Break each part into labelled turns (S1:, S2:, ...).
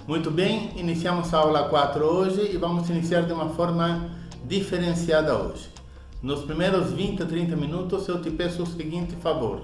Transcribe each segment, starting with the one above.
S1: Muito bem, iniciamos a aula 4 hoje e vamos iniciar de uma forma diferenciada hoje. Nos primeiros 20 a 30 minutos eu te peço o seguinte favor.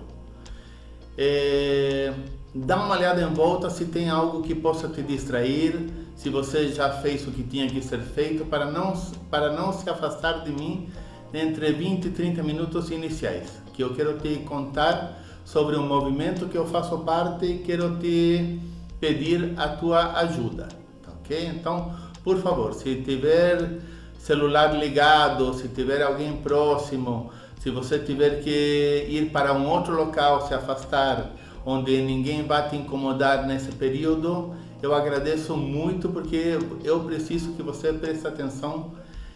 S1: Dá uma olhada em volta se tem algo que possa te distrair, se você já fez o que tinha que ser feito para não se afastar de mim entre 20 e 30 minutos iniciais, que eu quero te contar sobre um movimento que eu faço parte e quero te pedir a tua ajuda, ok? Então, por favor, se tiver celular ligado, se tiver alguém próximo, se você tiver que ir para um outro local, se afastar, onde ninguém vai te incomodar nesse período, eu agradeço muito porque eu preciso que você preste atenção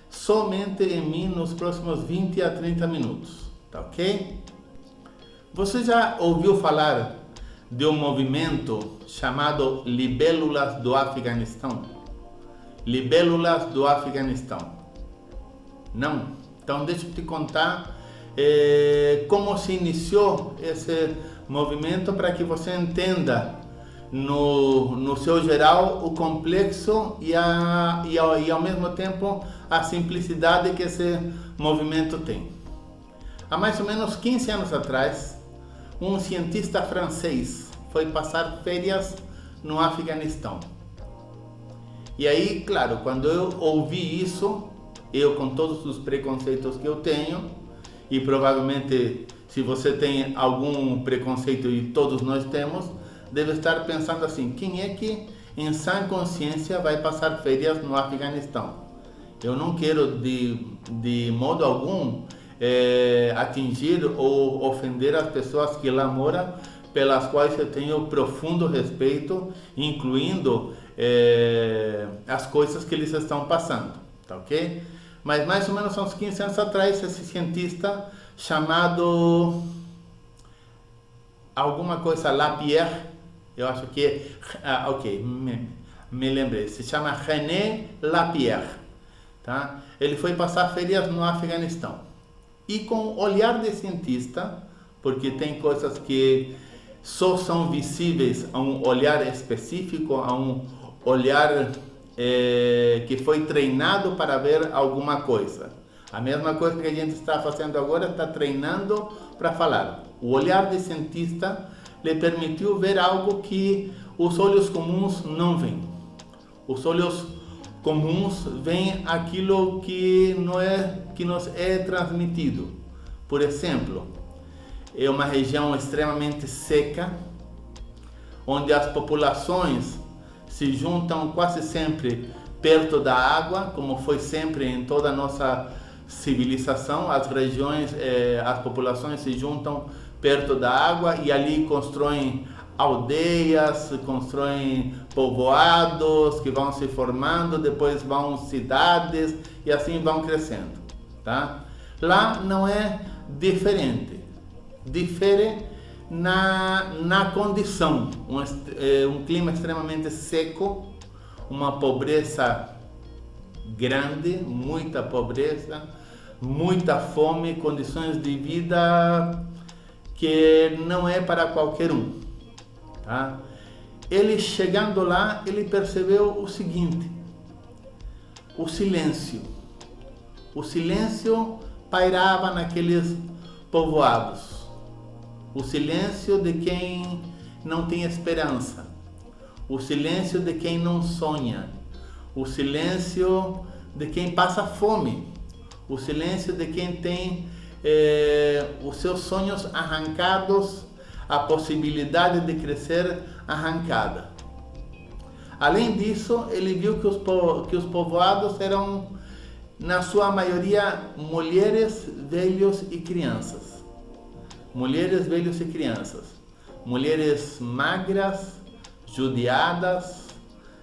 S1: somente em mim nos próximos 20 a 30 minutos, tá ok? Você já ouviu falar de um movimento chamado Libélulas do Afeganistão? Libélulas do Afeganistão. Não? Então deixa eu te contar como se iniciou esse movimento para que você entenda no seu geral o complexo e ao mesmo tempo a simplicidade que esse movimento tem. Há mais ou menos 15 anos atrás, um cientista francês foi passar férias no Afeganistão. E aí, claro, quando eu ouvi isso, eu com todos os preconceitos que eu tenho, e provavelmente se você tem algum preconceito e todos nós temos, deve estar pensando assim, quem é que em sã consciência vai passar férias no Afeganistão? Eu não quero de modo algum atingir ou ofender as pessoas que lá moram, pelas quais eu tenho profundo respeito, incluindo as coisas que eles estão passando, tá ok? Mas mais ou menos uns 15 anos atrás, esse cientista chamado alguma coisa Lapierre, eu acho que me lembrei, se chama René Lapierre, tá? Ele foi passar férias no Afeganistão. E com o olhar de cientista, porque tem coisas que só são visíveis a um olhar específico, a um olhar que foi treinado para ver alguma coisa. A mesma coisa que a gente está fazendo agora, está treinando para falar. O olhar de cientista lhe permitiu ver algo que os olhos comuns não veem. Os olhos comuns veem aquilo que nos é transmitido. Por exemplo, é uma região extremamente seca, onde as populações se juntam quase sempre perto da água, como foi sempre em toda a nossa civilização. As populações se juntam perto da água e ali constroem aldeias, constroem povoados que vão se formando, depois vão cidades e assim vão crescendo, tá? Lá não é diferente, difere na condição, um clima extremamente seco, uma pobreza grande, muita pobreza, muita fome, condições de vida que não é para qualquer um, tá? Ele chegando lá, ele percebeu o seguinte: o silêncio pairava naqueles povoados. O silêncio de quem não tem esperança, o silêncio de quem não sonha, o silêncio de quem passa fome, o silêncio de quem tem os seus sonhos arrancados, a possibilidade de crescer arrancada. Além disso, ele viu que os povoados eram, na sua maioria, mulheres, velhos e crianças. Mulheres, velhos e crianças. Mulheres magras, judiadas,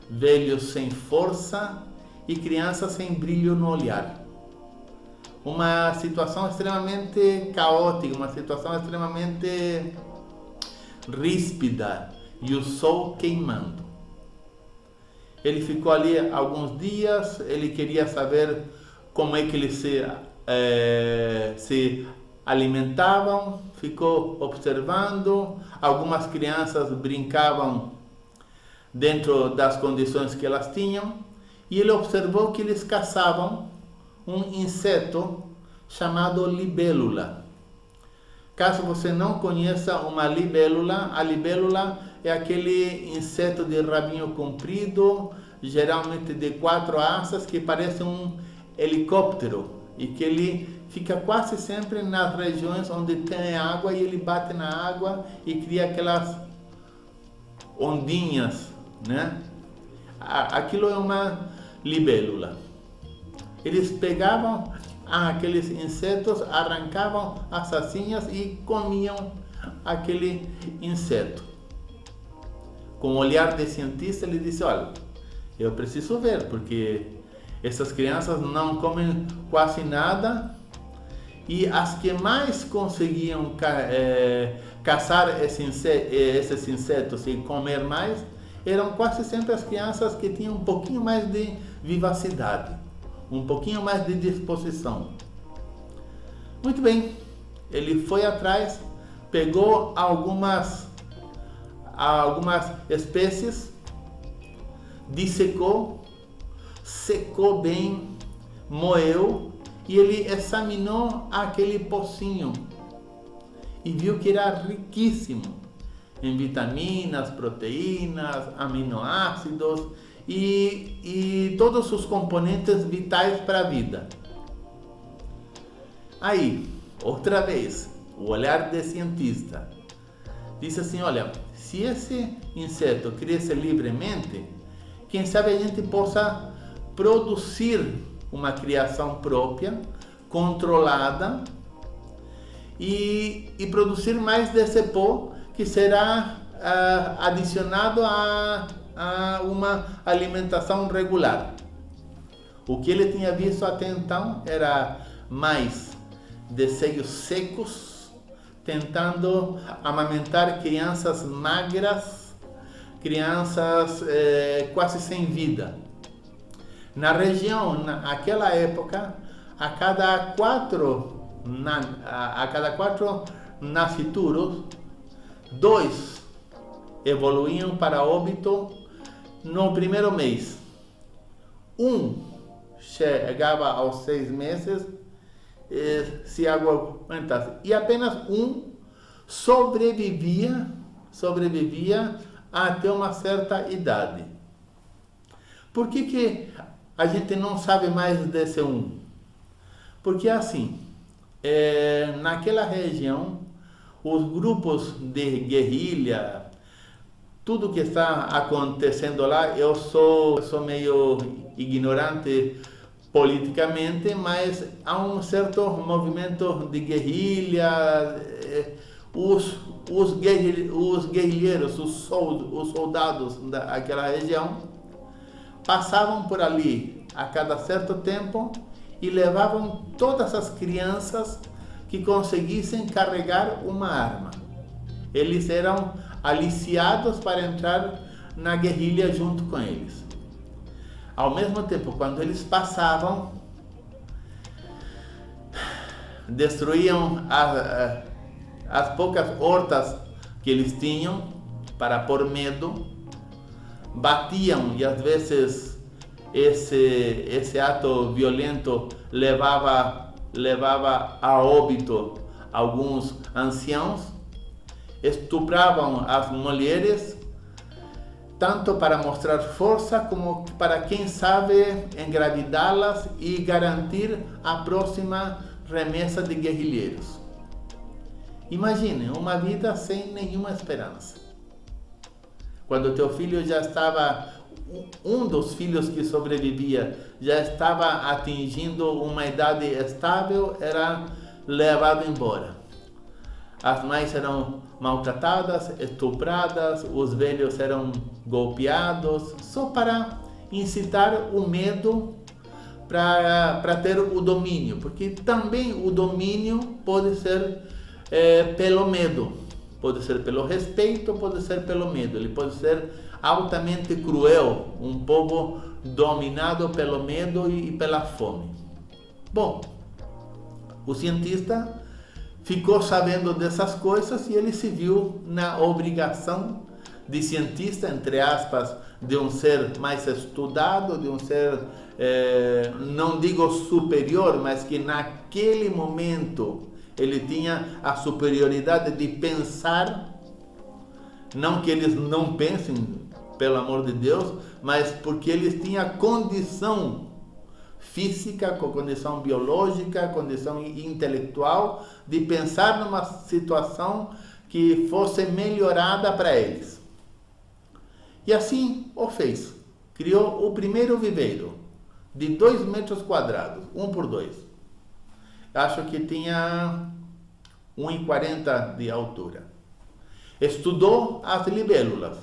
S1: velhos sem força e crianças sem brilho no olhar. Uma situação extremamente caótica, uma situação extremamente ríspida e o sol queimando. Ele ficou ali alguns dias, ele queria saber como é que eles se alimentavam, ficou observando. Algumas crianças brincavam dentro das condições que elas tinham, e ele observou que eles caçavam um inseto chamado libélula. Caso você não conheça uma libélula, a libélula é aquele inseto de rabinho comprido, geralmente de 4 asas, que parece um helicóptero e que ele fica quase sempre nas regiões onde tem água, e ele bate na água e cria aquelas ondinhas, né? Aquilo é uma libélula. Eles pegavam aqueles insetos, arrancavam as asinhas e comiam aquele inseto. Com o olhar de cientista, ele disse: olha, eu preciso ver, porque essas crianças não comem quase nada, e as que mais conseguiam caçar esses insetos e comer mais eram quase sempre as crianças que tinham um pouquinho mais de vivacidade, um pouquinho mais de disposição. Muito bem, ele foi atrás, pegou algumas espécies, dissecou, secou bem, moeu, e ele examinou aquele pocinho e viu que era riquíssimo em vitaminas, proteínas, aminoácidos e todos os componentes vitais para a vida. Aí, outra vez, o olhar de cientista disse assim: olha, se esse inseto cresce livremente, quem sabe a gente possa produzir uma criação própria, controlada, e produzir mais desse pó, que será adicionado a uma alimentação regular. O que ele tinha visto até então era mais de seios secos, tentando amamentar crianças magras, crianças quase sem vida. Na região, naquela época, a cada quatro nascituros, 2 evoluíam para óbito no primeiro mês. 1 chegava aos 6 meses se aguentasse, e apenas 1 sobrevivia até uma certa idade. Por que a gente não sabe mais desse 1? Porque assim, naquela região, os grupos de guerrilha, tudo que está acontecendo lá, eu sou meio ignorante politicamente, mas há um certo movimento de guerrilha, os guerrilheiros, os soldados daquela região, passavam por ali a cada certo tempo e levavam todas as crianças que conseguissem carregar uma arma. Eles eram aliciados para entrar na guerrilha junto com eles. Ao mesmo tempo, quando eles passavam, destruíam as poucas hortas que eles tinham para pôr medo, batiam, e às vezes esse ato violento levava a óbito alguns anciãos, estupravam as mulheres, tanto para mostrar força como para, quem sabe, engravidá-las e garantir a próxima remessa de guerrilheiros. Imagine uma vida sem nenhuma esperança. Quando teu filho já estava, um dos filhos que sobrevivia, já estava atingindo uma idade estável, era levado embora. As mães eram maltratadas, estupradas, os velhos eram golpeados, só para incitar o medo, para ter o domínio, porque também o domínio pode ser pelo medo, pode ser pelo respeito, pode ser pelo medo. Ele pode ser altamente cruel, um povo dominado pelo medo e pela fome. Bom, o cientista ficou sabendo dessas coisas e ele se viu na obrigação de cientista, entre aspas, de um ser mais estudado, de um ser, não digo superior, mas que naquele momento ele tinha a superioridade de pensar, não que eles não pensem, pelo amor de Deus, mas porque eles tinham condição física, com condição biológica, condição intelectual, de pensar numa situação que fosse melhorada para eles. E assim o fez. Criou o primeiro viveiro, de 2 metros quadrados, 1 por 2. Acho que tinha 1,40 de altura. Estudou as libélulas.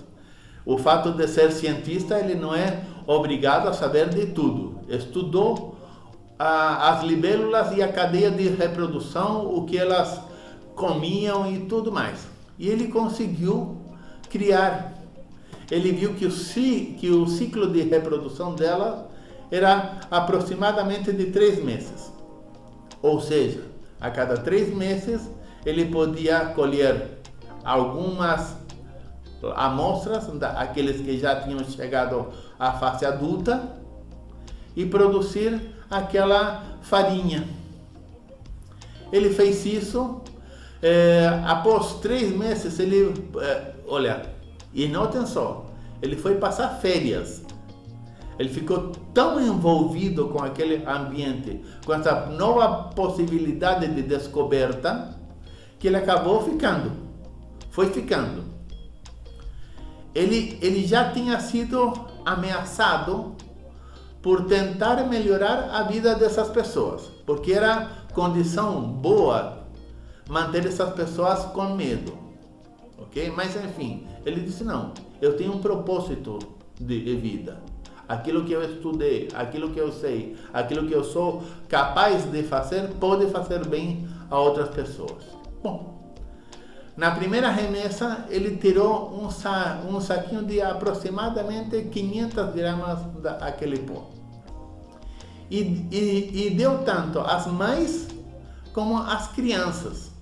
S1: O fato de ser cientista, ele não é obrigado a saber de tudo. Estudou as libélulas e a cadeia de reprodução, o que elas comiam e tudo mais. E ele conseguiu criar. Ele viu que o ciclo de reprodução dela era aproximadamente de 3 meses. Ou seja, a cada 3 meses ele podia colher algumas amostras, aqueles que já tinham chegado à fase adulta, e produzir aquela farinha. Ele fez isso, após 3 meses ele, e notem só, ele foi passar férias. Ele ficou tão envolvido com aquele ambiente, com essa nova possibilidade de descoberta, que ele acabou ficando. Foi ficando. Ele já tinha sido ameaçado por tentar melhorar a vida dessas pessoas, porque era condição boa manter essas pessoas com medo, ok? Mas enfim, ele disse: não, eu tenho um propósito de vida. Aquilo que eu estudei, aquilo que eu sei, aquilo que eu sou capaz de fazer, pode fazer bem a outras pessoas. Bom, na primeira remessa, ele tirou um saquinho de aproximadamente 500 gramas daquele pó. E deu tanto às mães como às crianças.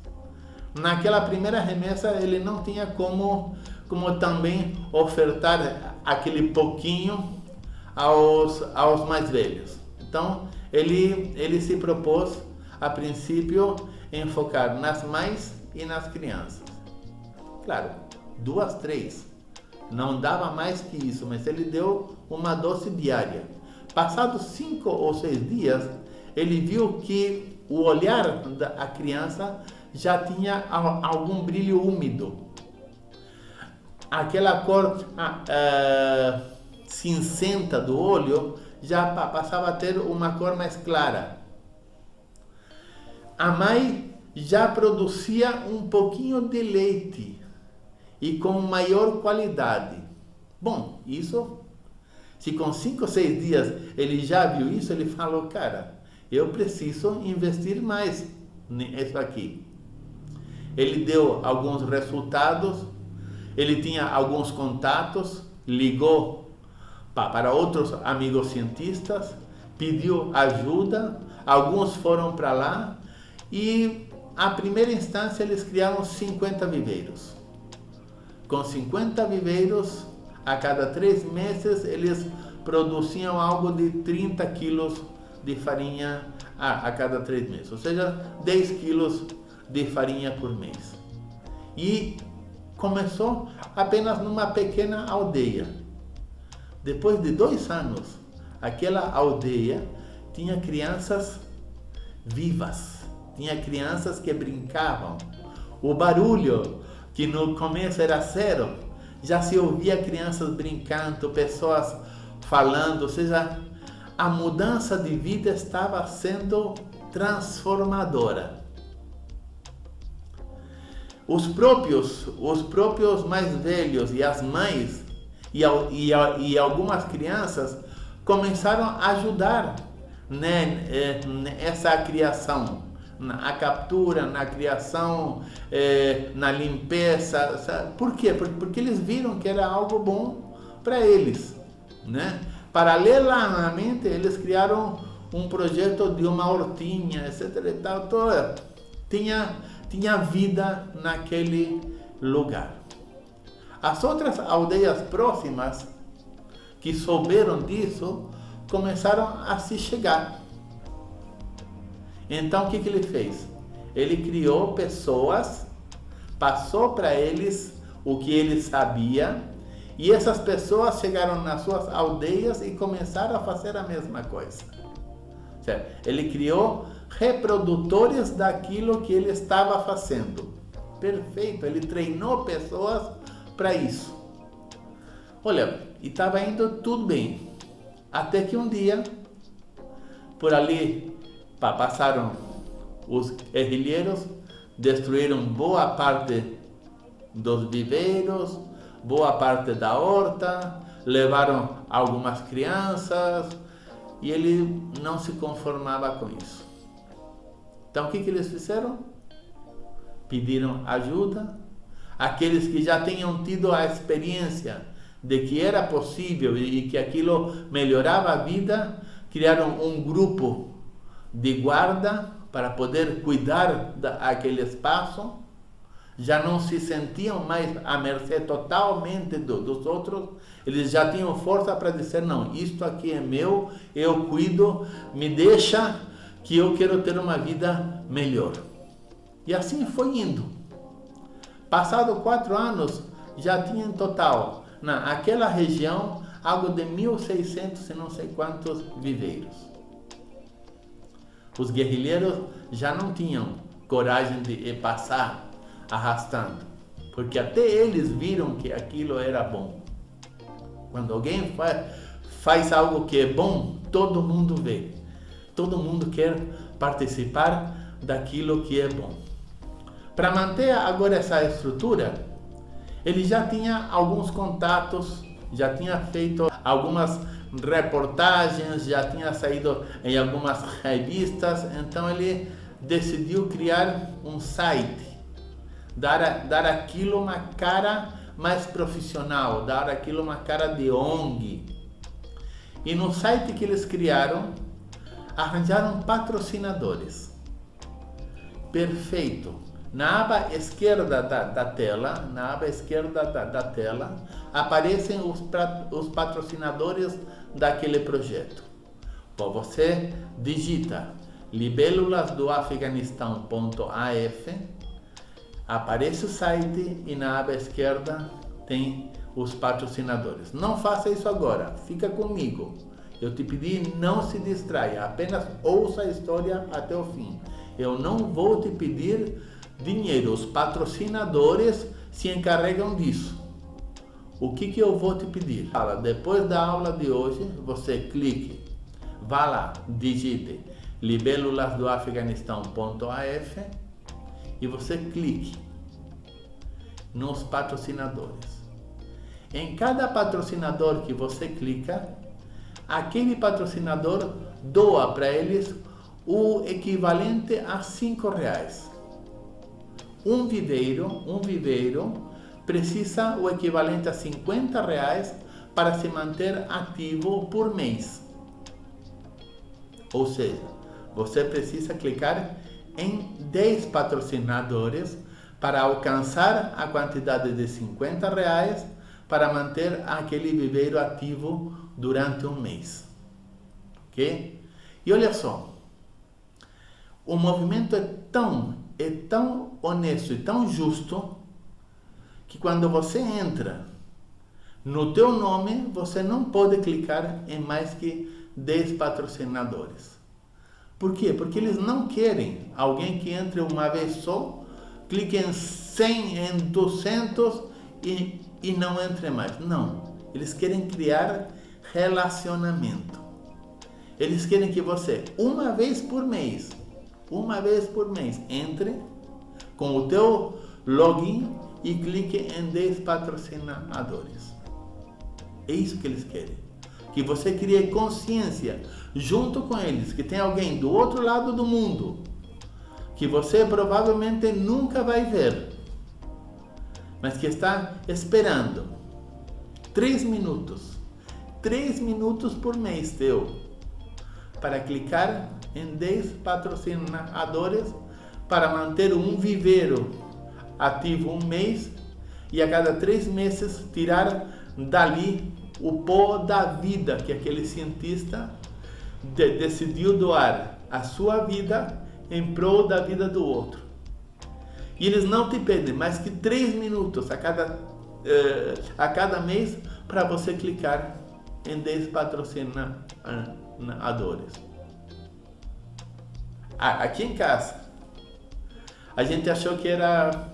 S1: Naquela primeira remessa, ele não tinha como também ofertar aquele pouquinho aos mais velhos. Então, ele se propôs, a princípio, em focar nas mães e nas crianças. Claro, 2, 3. Não dava mais que isso, mas ele deu uma dose diária. Passados 5 ou 6 dias, ele viu que o olhar da criança já tinha algum brilho úmido. Aquela cor cinzenta do olho já passava a ter uma cor mais clara. A mãe já produzia um pouquinho de leite e com maior qualidade. Bom, isso, se com 5 ou 6 dias ele já viu isso, ele falou: cara, eu preciso investir mais nisso aqui. Ele deu alguns resultados, ele tinha alguns contatos, ligou para outros amigos cientistas, pediu ajuda, alguns foram para lá e, à primeira instância, eles criaram 50 viveiros. Com 50 viveiros, a cada 3 meses, eles produziam algo de 30 quilos de farinha a cada 3 meses, ou seja, 10 quilos de farinha por mês. E começou apenas numa pequena aldeia. Depois de 2 anos, aquela aldeia tinha crianças vivas, tinha crianças que brincavam. O barulho, que no começo era zero, já se ouvia crianças brincando, pessoas falando, ou seja, a mudança de vida estava sendo transformadora. Os próprios mais velhos e as mães e algumas crianças começaram a ajudar nessa criação, na captura, na criação, na limpeza. Por quê? Porque eles viram que era algo bom para eles, né? Paralelamente, eles criaram um projeto de uma hortinha, etc. E tal, toda. Tinha vida naquele lugar. As outras aldeias próximas que souberam disso começaram a se chegar. Então o que ele fez? Ele criou pessoas, passou para eles o que ele sabia, e essas pessoas chegaram nas suas aldeias e começaram a fazer a mesma coisa. Certo? Ele criou reprodutores daquilo que ele estava fazendo. Perfeito, ele treinou pessoas para isso. Olha, e estava indo tudo bem. Até que um dia, por ali passaram os guerrilheiros, destruíram boa parte dos viveiros, boa parte da horta, levaram algumas crianças, e ele não se conformava com isso. Então o que eles fizeram? Pediram ajuda. Aqueles que já tinham tido a experiência de que era possível e que aquilo melhorava a vida, criaram um grupo de guarda para poder cuidar daquele espaço. Já não se sentiam mais à mercê totalmente dos outros. Eles já tinham força para dizer, não, isto aqui é meu, eu cuido, me deixa que eu quero ter uma vida melhor. E assim foi indo. Passado 4 anos, já tinha em total, naquela região, algo de 1.600 e não sei quantos viveiros. Os guerrilheiros já não tinham coragem de passar arrastando, porque até eles viram que aquilo era bom. Quando alguém faz algo que é bom, todo mundo vê. Todo mundo quer participar daquilo que é bom. Para manter agora essa estrutura, ele já tinha alguns contatos, já tinha feito algumas reportagens, já tinha saído em algumas revistas, então ele decidiu criar um site, dar aquilo uma cara mais profissional, dar aquilo uma cara de ONG. E no site que eles criaram, arranjaram patrocinadores. Perfeito. Na aba esquerda da tela, aparecem os patrocinadores daquele projeto. Bom, você digita libelulasdoafeganistão.af, aparece o site e na aba esquerda tem os patrocinadores. Não faça isso agora, fica comigo. Eu te pedi, não se distraia, apenas ouça a história até o fim. Eu não vou te pedir dinheiro, os patrocinadores se encarregam disso. O que eu vou te pedir? Depois da aula de hoje, você clique, vá lá, digite libelulasdoafeganistão.af e você clique nos patrocinadores. Em cada patrocinador que você clica, aquele patrocinador doa para eles o equivalente a R$5. Um viveiro precisa o equivalente a R$50 para se manter ativo por mês. Ou seja, você precisa clicar em 10 patrocinadores para alcançar a quantidade de R$50 para manter aquele viveiro ativo durante um mês. Ok? E olha só, o movimento é tão honesto e tão justo que quando você entra no teu nome, você não pode clicar em mais que 10 patrocinadores. Por quê? Porque eles não querem alguém que entre uma vez só, clique em 100, em 200 e não entre mais. Não. Eles querem criar relacionamento. Eles querem que você, uma vez por mês, entre com o teu login e clique em 10 patrocinadores. É isso que eles querem. Que você crie consciência junto com eles, que tem alguém do outro lado do mundo, que você provavelmente nunca vai ver, mas que está esperando 3 minutos por mês teu, para clicar em 10 patrocinadores para manter um viveiro ativo um mês e a cada 3 meses tirar dali o pó da vida que aquele cientista decidiu doar a sua vida em prol da vida do outro. E eles não te pedem mais que 3 minutos a cada mês para você clicar em 10 patrocinadores. Aqui em casa, a gente achou que era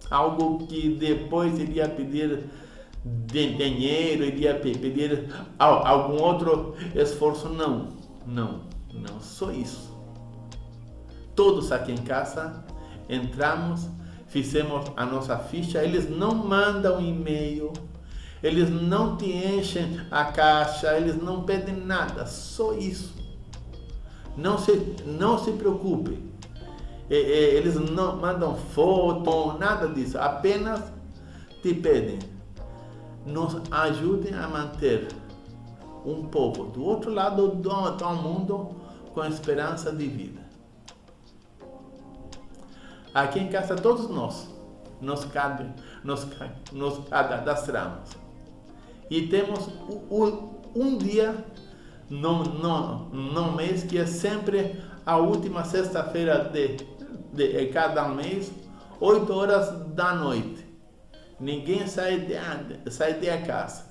S1: algo que depois iria pedir dinheiro, iria pedir algum outro esforço. Não, só isso. Todos aqui em casa entramos, fizemos a nossa ficha, eles não mandam e-mail, eles não te enchem a caixa, eles não pedem nada, só isso. Não se preocupe. Eles não mandam foto, nada disso, apenas te pedem: nos ajudem a manter um povo do outro lado do mundo com esperança de vida. Aqui em casa todos nós nos cadastramos e temos um dia no mês que é sempre a última sexta-feira de cada mês, 8 horas da noite. Ninguém sai de casa.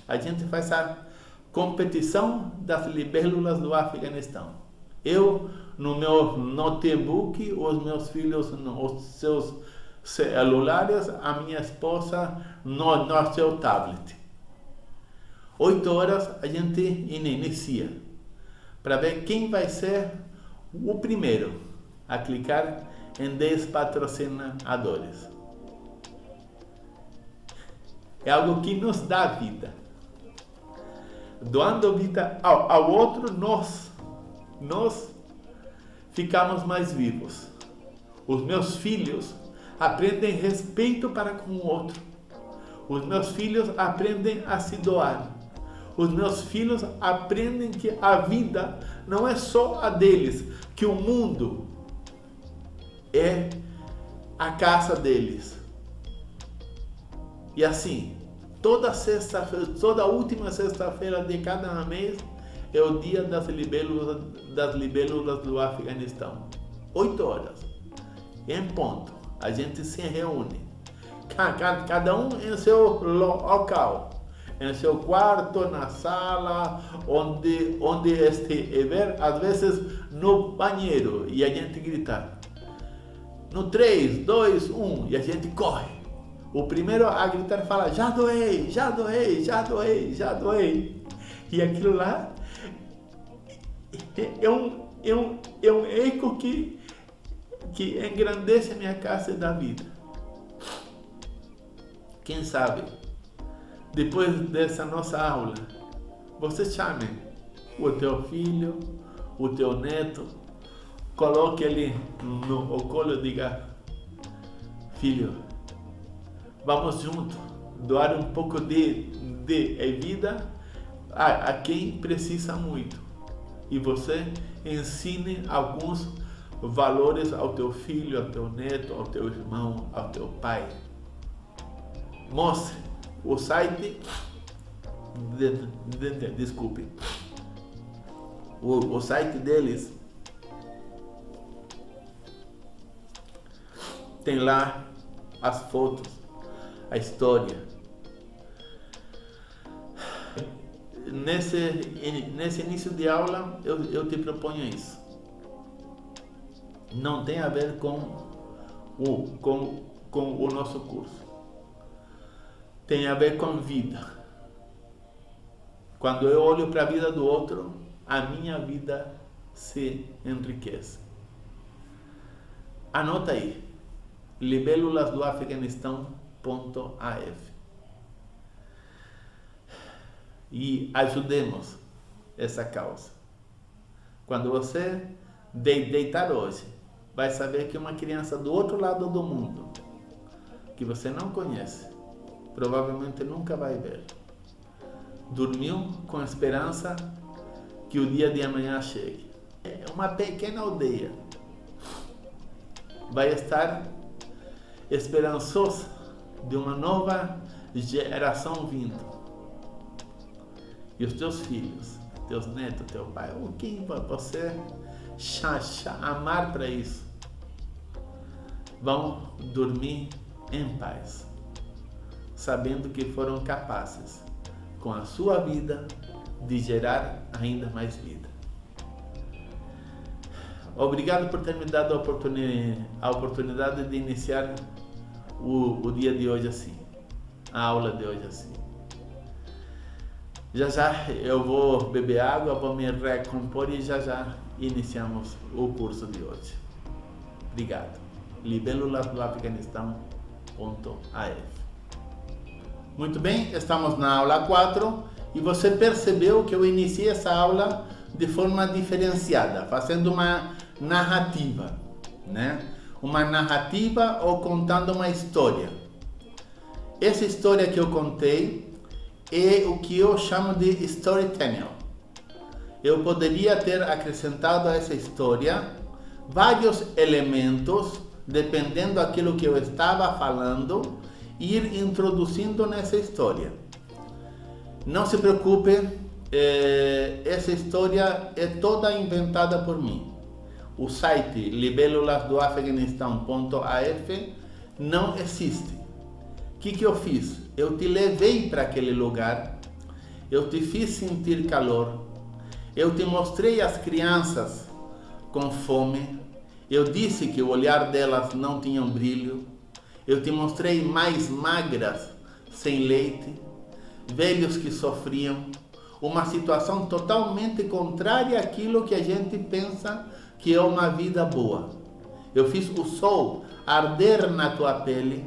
S1: A gente faz a competição das libélulas do Afeganistão. Eu no meu notebook, os meus filhos nos seus celulares, a minha esposa no seu tablet. 8 horas a gente inicia para ver quem vai ser o primeiro a clicar em 10 patrocinadores. É algo que nos dá vida. Doando vida ao outro, nós ficamos mais vivos. Os meus filhos aprendem respeito para com o outro. Os meus filhos aprendem a se doar. Os meus filhos aprendem que a vida não é só a deles, que o mundo é a casa deles. E assim, toda última sexta-feira de cada mês é o dia das libélulas do Afeganistão. 8 horas, em ponto, a gente se reúne. Cada um em seu local, em seu quarto, na sala, onde estiver, às vezes no banheiro, e a gente grita: no 3, 2, 1, e a gente corre. O primeiro a gritar fala: já doei, já doei, já doei, já doei. E aquilo lá é um eco que engrandece a minha casa e da vida. Quem sabe, depois dessa nossa aula, você chame o teu filho, o teu neto, coloque ele no colo e diga: filho, vamos juntos doar um pouco de vida a quem precisa muito. E você ensine alguns valores ao teu filho, ao teu neto, ao teu irmão, ao teu pai. Mostre o site, desculpe, o site deles tem lá as fotos, a história. Nesse início de aula, eu te proponho isso. Não tem a ver com o nosso curso. Tem a ver com vida. Quando eu olho para a vida do outro, a minha vida se enriquece. Anota aí: libélulasdoafeganistão.af. E ajudemos essa causa. Quando você deitar hoje, vai saber que uma criança do outro lado do mundo, que você não conhece, provavelmente nunca vai ver, dormiu com esperança que o dia de amanhã chegue. É uma pequena aldeia. Vai estar esperançosa de uma nova geração vindo. e os teus filhos, teus netos, teu pai, o que você amar para isso, vão dormir em paz, sabendo que foram capazes, com a sua vida, de gerar ainda mais vida. Obrigado por ter me dado a oportunidade de iniciar o dia de hoje assim, a aula de hoje assim. Já eu vou beber água, vou me recompor e já iniciamos o curso de hoje. Obrigado. Libélulasdoafeganistão.af. Muito bem, estamos na aula 4 e você percebeu que eu iniciei essa aula de forma diferenciada, fazendo uma narrativa, né? Uma narrativa ou contando uma história. Essa história que eu contei é o que eu chamo de storytelling. Eu poderia ter acrescentado a essa história vários elementos, dependendo daquilo que eu estava falando, ir introduzindo nessa história. Não se preocupe, essa história é toda inventada por mim. O site libelulasdoafeganistão.af não existe. O que eu fiz? Eu te levei para aquele lugar, eu te fiz sentir calor, eu te mostrei as crianças com fome, eu disse que o olhar delas não tinha um brilho, eu te mostrei mais magras, sem leite, velhos que sofriam, uma situação totalmente contrária àquilo que a gente pensa que é uma vida boa. Eu fiz o sol arder na tua pele,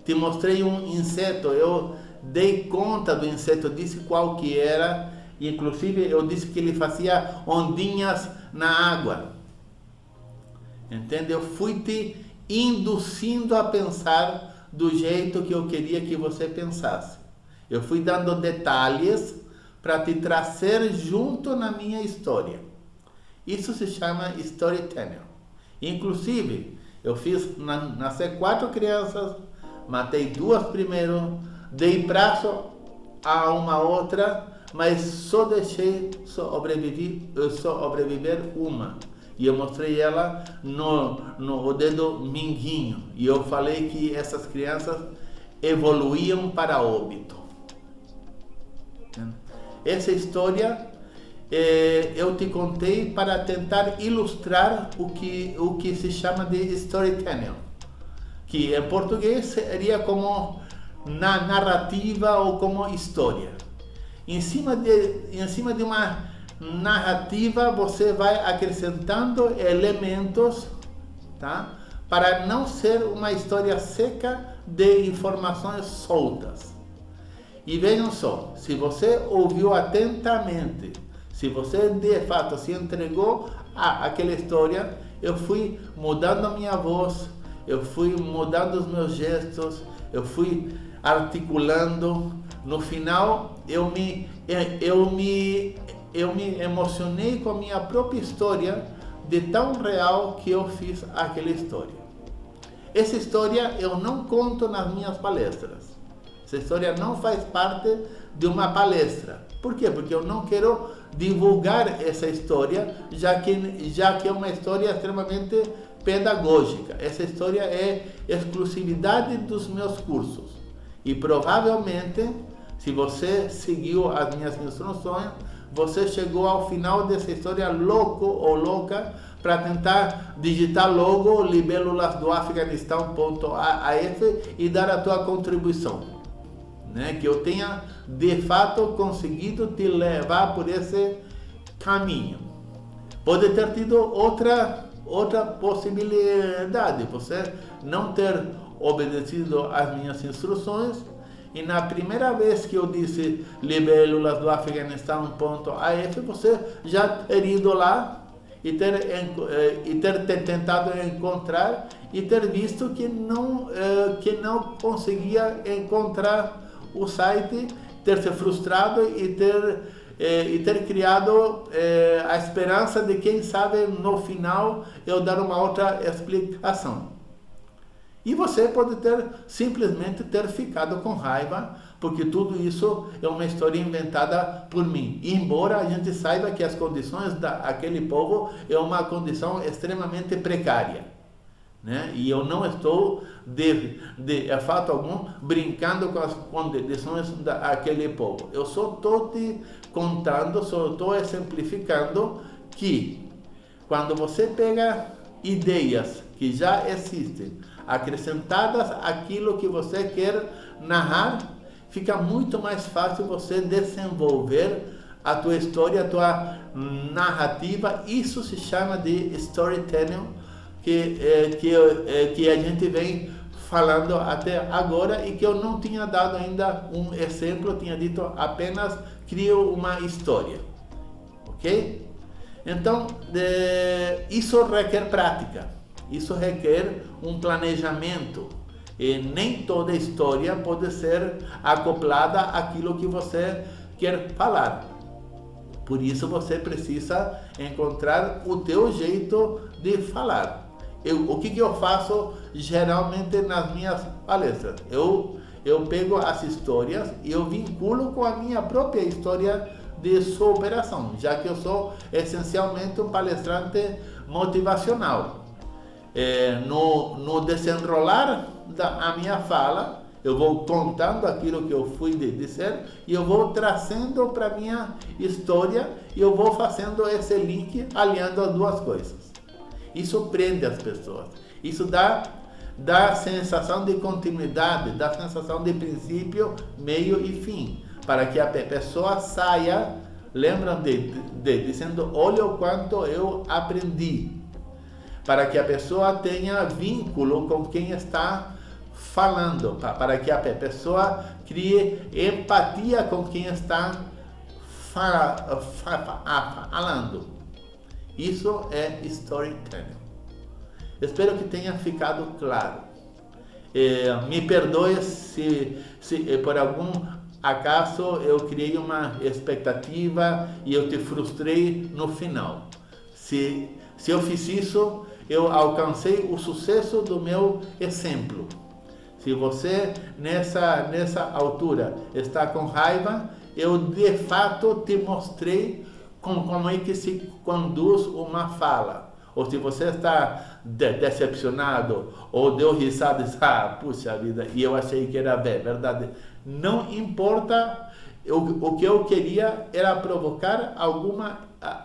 S1: te mostrei um inseto, eu dei conta do inseto, disse qual que era, inclusive eu disse que ele fazia ondinhas na água. Entende? Eu fui te induzindo a pensar do jeito que eu queria que você pensasse. Eu fui dando detalhes para te trazer junto na minha história. Isso se chama storytelling. Inclusive, eu fiz nascer 4 crianças, matei 2 primeiro, dei prazo a uma outra, mas só deixei sobreviver uma. E eu mostrei ela no dedo mindinho. E eu falei que essas crianças evoluíam para óbito. Essa história eu te contei para tentar ilustrar o que se chama de storytelling, que em português seria como na narrativa ou como história. Em cima de uma narrativa você vai acrescentando elementos, tá? Para não ser uma história seca de informações soltas. E vejam só, se você ouviu atentamente, se você de fato se entregou àquela história, eu fui mudando a minha voz, eu fui mudando os meus gestos, eu fui articulando. No final, eu me emocionei com a minha própria história, de tão real que eu fiz aquela história. Essa história eu não conto nas minhas palestras. Essa história não faz parte de uma palestra. Por quê? Porque eu não quero divulgar essa história, já que é uma história extremamente pedagógica. Essa história é exclusividade dos meus cursos. E provavelmente, se você seguiu as minhas instruções, você chegou ao final dessa história louco ou louca para tentar digitar logo libelulasdoafeganistão.af e dar a tua contribuição, né? Que eu tenha de fato conseguido te levar por esse caminho. Pode ter tido outra possibilidade, você não ter obedecido às minhas instruções. E na primeira vez que eu disse libelulasdoafeganistão.af, você já ter ido lá e ter tentado encontrar e ter visto que não conseguia encontrar o site, ter se frustrado e ter criado a esperança de, quem sabe, no final eu dar uma outra explicação. E você pode simplesmente ter ficado com raiva porque tudo isso é uma história inventada por mim. Embora a gente saiba que as condições daquele povo é uma condição extremamente precária, né? E eu não estou, de fato algum, brincando com as condições daquele povo. Eu só estou te contando, só estou exemplificando que quando você pega ideias que já existem, acrescentadas àquilo que você quer narrar, fica muito mais fácil você desenvolver a tua história, a tua narrativa. Isso se chama de storytelling, que a gente vem falando até agora e que eu não tinha dado ainda um exemplo, eu tinha dito apenas crio uma história, ok? Então, isso requer prática, isso requer um planejamento. E nem toda história pode ser acoplada àquilo que você quer falar. Por isso você precisa encontrar o teu jeito de falar. O que eu faço geralmente nas minhas palestras? Eu pego as histórias e eu vinculo com a minha própria história de superação, já que eu sou essencialmente um palestrante motivacional. No desenrolar da minha fala, eu vou contando aquilo que eu fui dizer e eu vou trazendo para a minha história e eu vou fazendo esse link, alinhando as duas coisas. Isso prende as pessoas, isso dá sensação de continuidade, dá sensação de princípio, meio e fim, para que a pessoa saia, lembram dizendo, olha o quanto eu aprendi, para que a pessoa tenha vínculo com quem está falando, para que a pessoa crie empatia com quem está falando. Isso é storytelling. Espero que tenha ficado claro. Me perdoe se por algum acaso eu criei uma expectativa e eu te frustrei no final. Se eu fiz isso, eu alcancei o sucesso do meu exemplo. Se você nessa altura está com raiva, eu de fato te mostrei como é que se conduz uma fala. Ou se você está decepcionado ou deu risada e diz, puxa vida, e eu achei que era verdade. Não importa, o que eu queria era provocar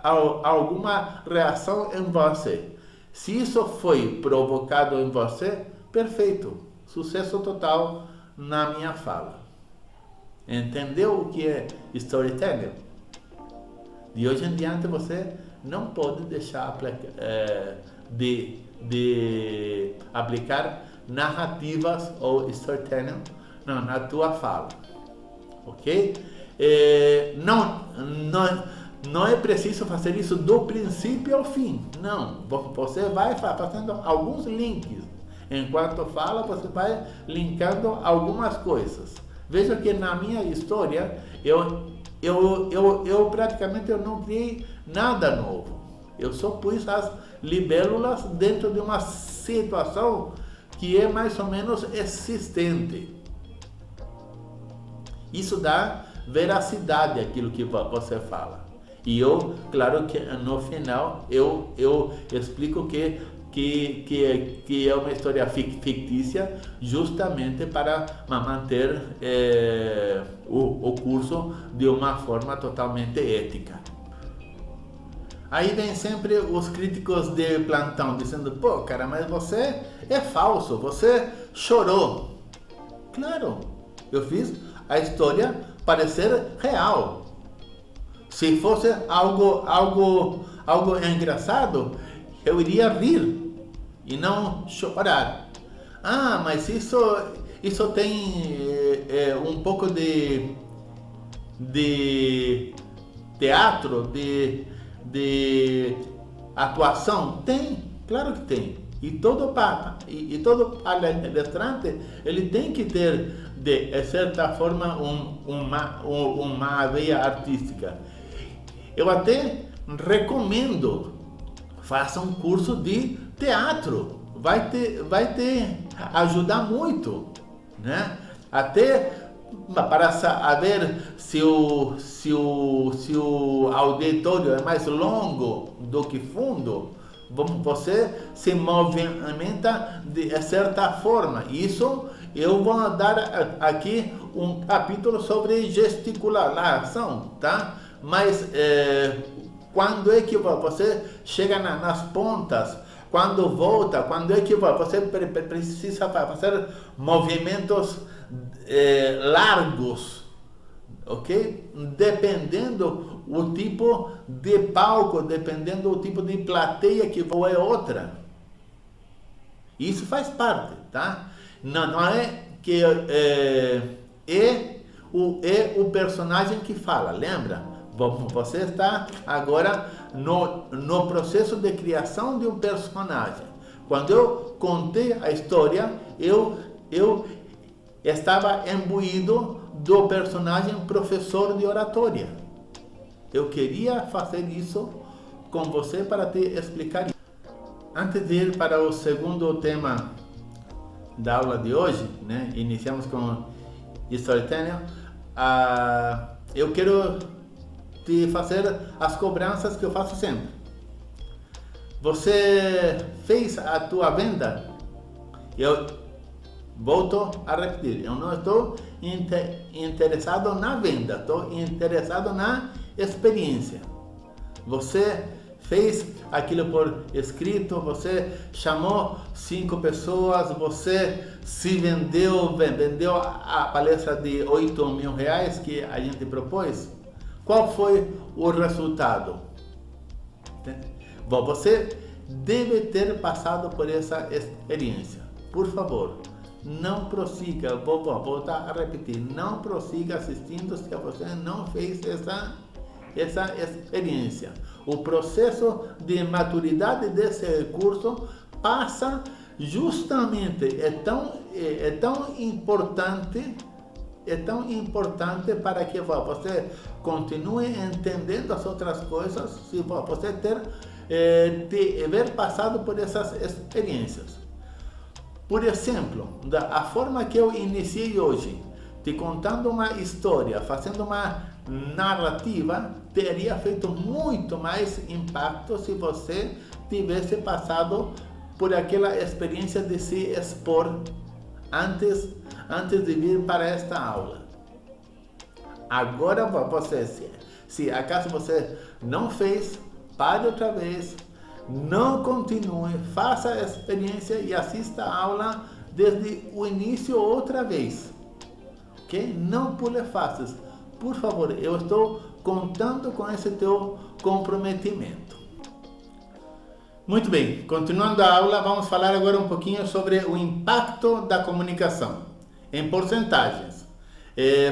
S1: alguma reação em você. Se isso foi provocado em você, perfeito, sucesso total na minha fala. Entendeu o que é storytelling? De hoje em diante você não pode deixar de aplicar narrativas ou storytelling na tua fala, ok? Não é preciso fazer isso do princípio ao fim, não. Você vai fazendo alguns links. Enquanto fala, você vai linkando algumas coisas. Veja que na minha história, eu praticamente não criei nada novo. Eu só pus as libélulas dentro de uma situação que é mais ou menos existente. Isso dá veracidade àquilo que você fala. E claro que no final, eu explico que é uma história fictícia, justamente para manter o curso de uma forma totalmente ética. Aí vem sempre os críticos de plantão dizendo, pô, cara, mas você é falso, você chorou. Claro, eu fiz a história parecer real. Se fosse algo engraçado, eu iria rir e não chorar. Mas isso tem um pouco de teatro, de atuação? Tem, claro que tem. E todo palestrante, ele tem que ter, de certa forma, uma veia artística. Eu até recomendo, faça um curso de teatro, vai te ajudar muito, né? Até para saber se o auditório é mais longo do que fundo, você se movimenta de certa forma. Isso eu vou dar aqui um capítulo sobre gesticulação, tá? Mas quando é que você chega nas pontas? Quando volta? Quando é que você precisa fazer movimentos largos, ok? Dependendo o tipo de palco, dependendo o tipo de plateia que é outra. Isso faz parte, tá? Não é que é o personagem que fala, lembra? Você está agora no processo de criação de um personagem. Quando eu contei a história, eu estava imbuído do personagem professor de oratória. Eu queria fazer isso com você para te explicar. Antes de ir para o segundo tema da aula de hoje, né? Iniciamos com storytelling. Eu quero te fazer as cobranças que eu faço sempre. Você fez a tua venda? Eu volto a repetir, eu não estou interessado na venda, estou interessado na experiência. Você fez aquilo por escrito, você chamou 5 pessoas, você se vendeu a palestra de R$8.000 que a gente propôs. Qual foi o resultado? Bom, você deve ter passado por essa experiência. Por favor, não prossiga, vou voltar a repetir, não prossiga assistindo se você não fez essa experiência. O processo de maturidade desse curso passa justamente, é tão importante para que você continue entendendo as outras coisas, se você ter passado por essas experiências. Por exemplo, a forma que eu iniciei hoje, te contando uma história, fazendo uma narrativa, teria feito muito mais impacto se você tivesse passado por aquela experiência de se expor antes de vir para esta aula. Agora se acaso você não fez, pare outra vez, não continue, faça a experiência e assista a aula desde o início outra vez, ok? Não pule faces, por favor, eu estou contando com esse teu comprometimento. Muito bem, continuando a aula, vamos falar agora um pouquinho sobre o impacto da comunicação, em porcentagens.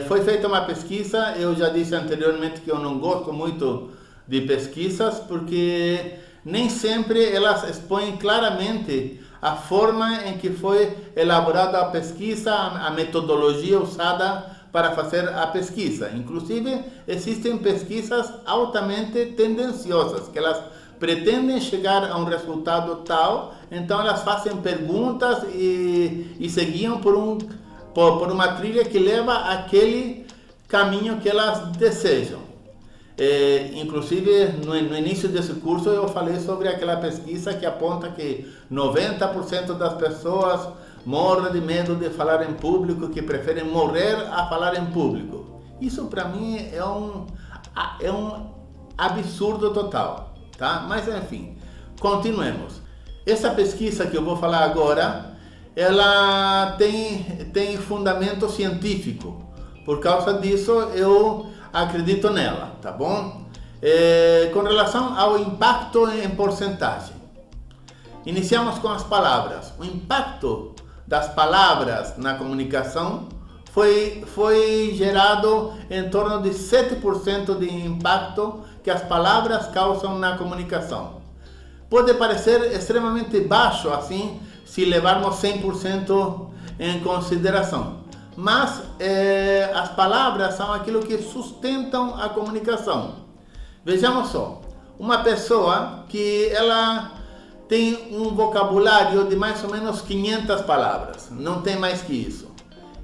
S1: Foi feita uma pesquisa, eu já disse anteriormente que eu não gosto muito de pesquisas, porque nem sempre elas expõem claramente a forma em que foi elaborada a pesquisa, a metodologia usada para fazer a pesquisa. Inclusive, existem pesquisas altamente tendenciosas, que elas pretendem chegar a um resultado tal, então elas fazem perguntas e seguiam por uma trilha que leva àquele caminho que elas desejam. Inclusive, no início desse curso eu falei sobre aquela pesquisa que aponta que 90% das pessoas morrem de medo de falar em público, que preferem morrer a falar em público. Isso para mim é um absurdo total, tá? Mas enfim, continuemos. Essa pesquisa que eu vou falar agora, ela tem fundamento científico. Por causa disso, eu acredito nela, tá bom? Com relação ao impacto em porcentagem, iniciamos com as palavras. O impacto das palavras na comunicação foi gerado em torno de 7% de impacto que as palavras causam na comunicação. Pode parecer extremamente baixo assim, se levarmos 100% em consideração. Mas as palavras são aquilo que sustentam a comunicação. Vejamos só, uma pessoa que ela tem um vocabulário de mais ou menos 500 palavras, não tem mais que isso.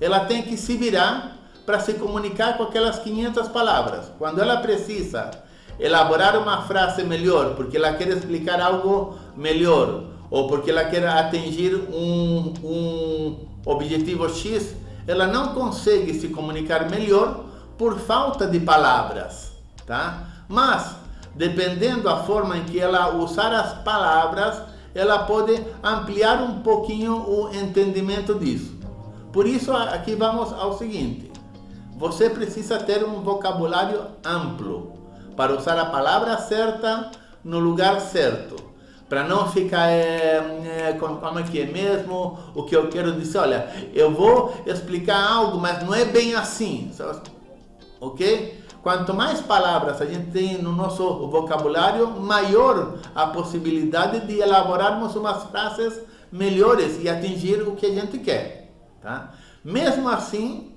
S1: Ela tem que se virar para se comunicar com aquelas 500 palavras. Quando ela precisa elaborar uma frase melhor, porque ela quer explicar algo melhor, ou porque ela quer atingir um objetivo X, ela não consegue se comunicar melhor por falta de palavras, tá? Mas, dependendo da forma em que ela usar as palavras, ela pode ampliar um pouquinho o entendimento disso. Por isso, aqui vamos ao seguinte: você precisa ter um vocabulário amplo para usar a palavra certa no lugar certo, para não ficar como é que é mesmo o que eu quero dizer. Olha, eu vou explicar algo, mas não é bem assim, ok? Quanto mais palavras a gente tem no nosso vocabulário, maior a possibilidade de elaborarmos umas frases melhores e atingir o que a gente quer, tá? Mesmo assim,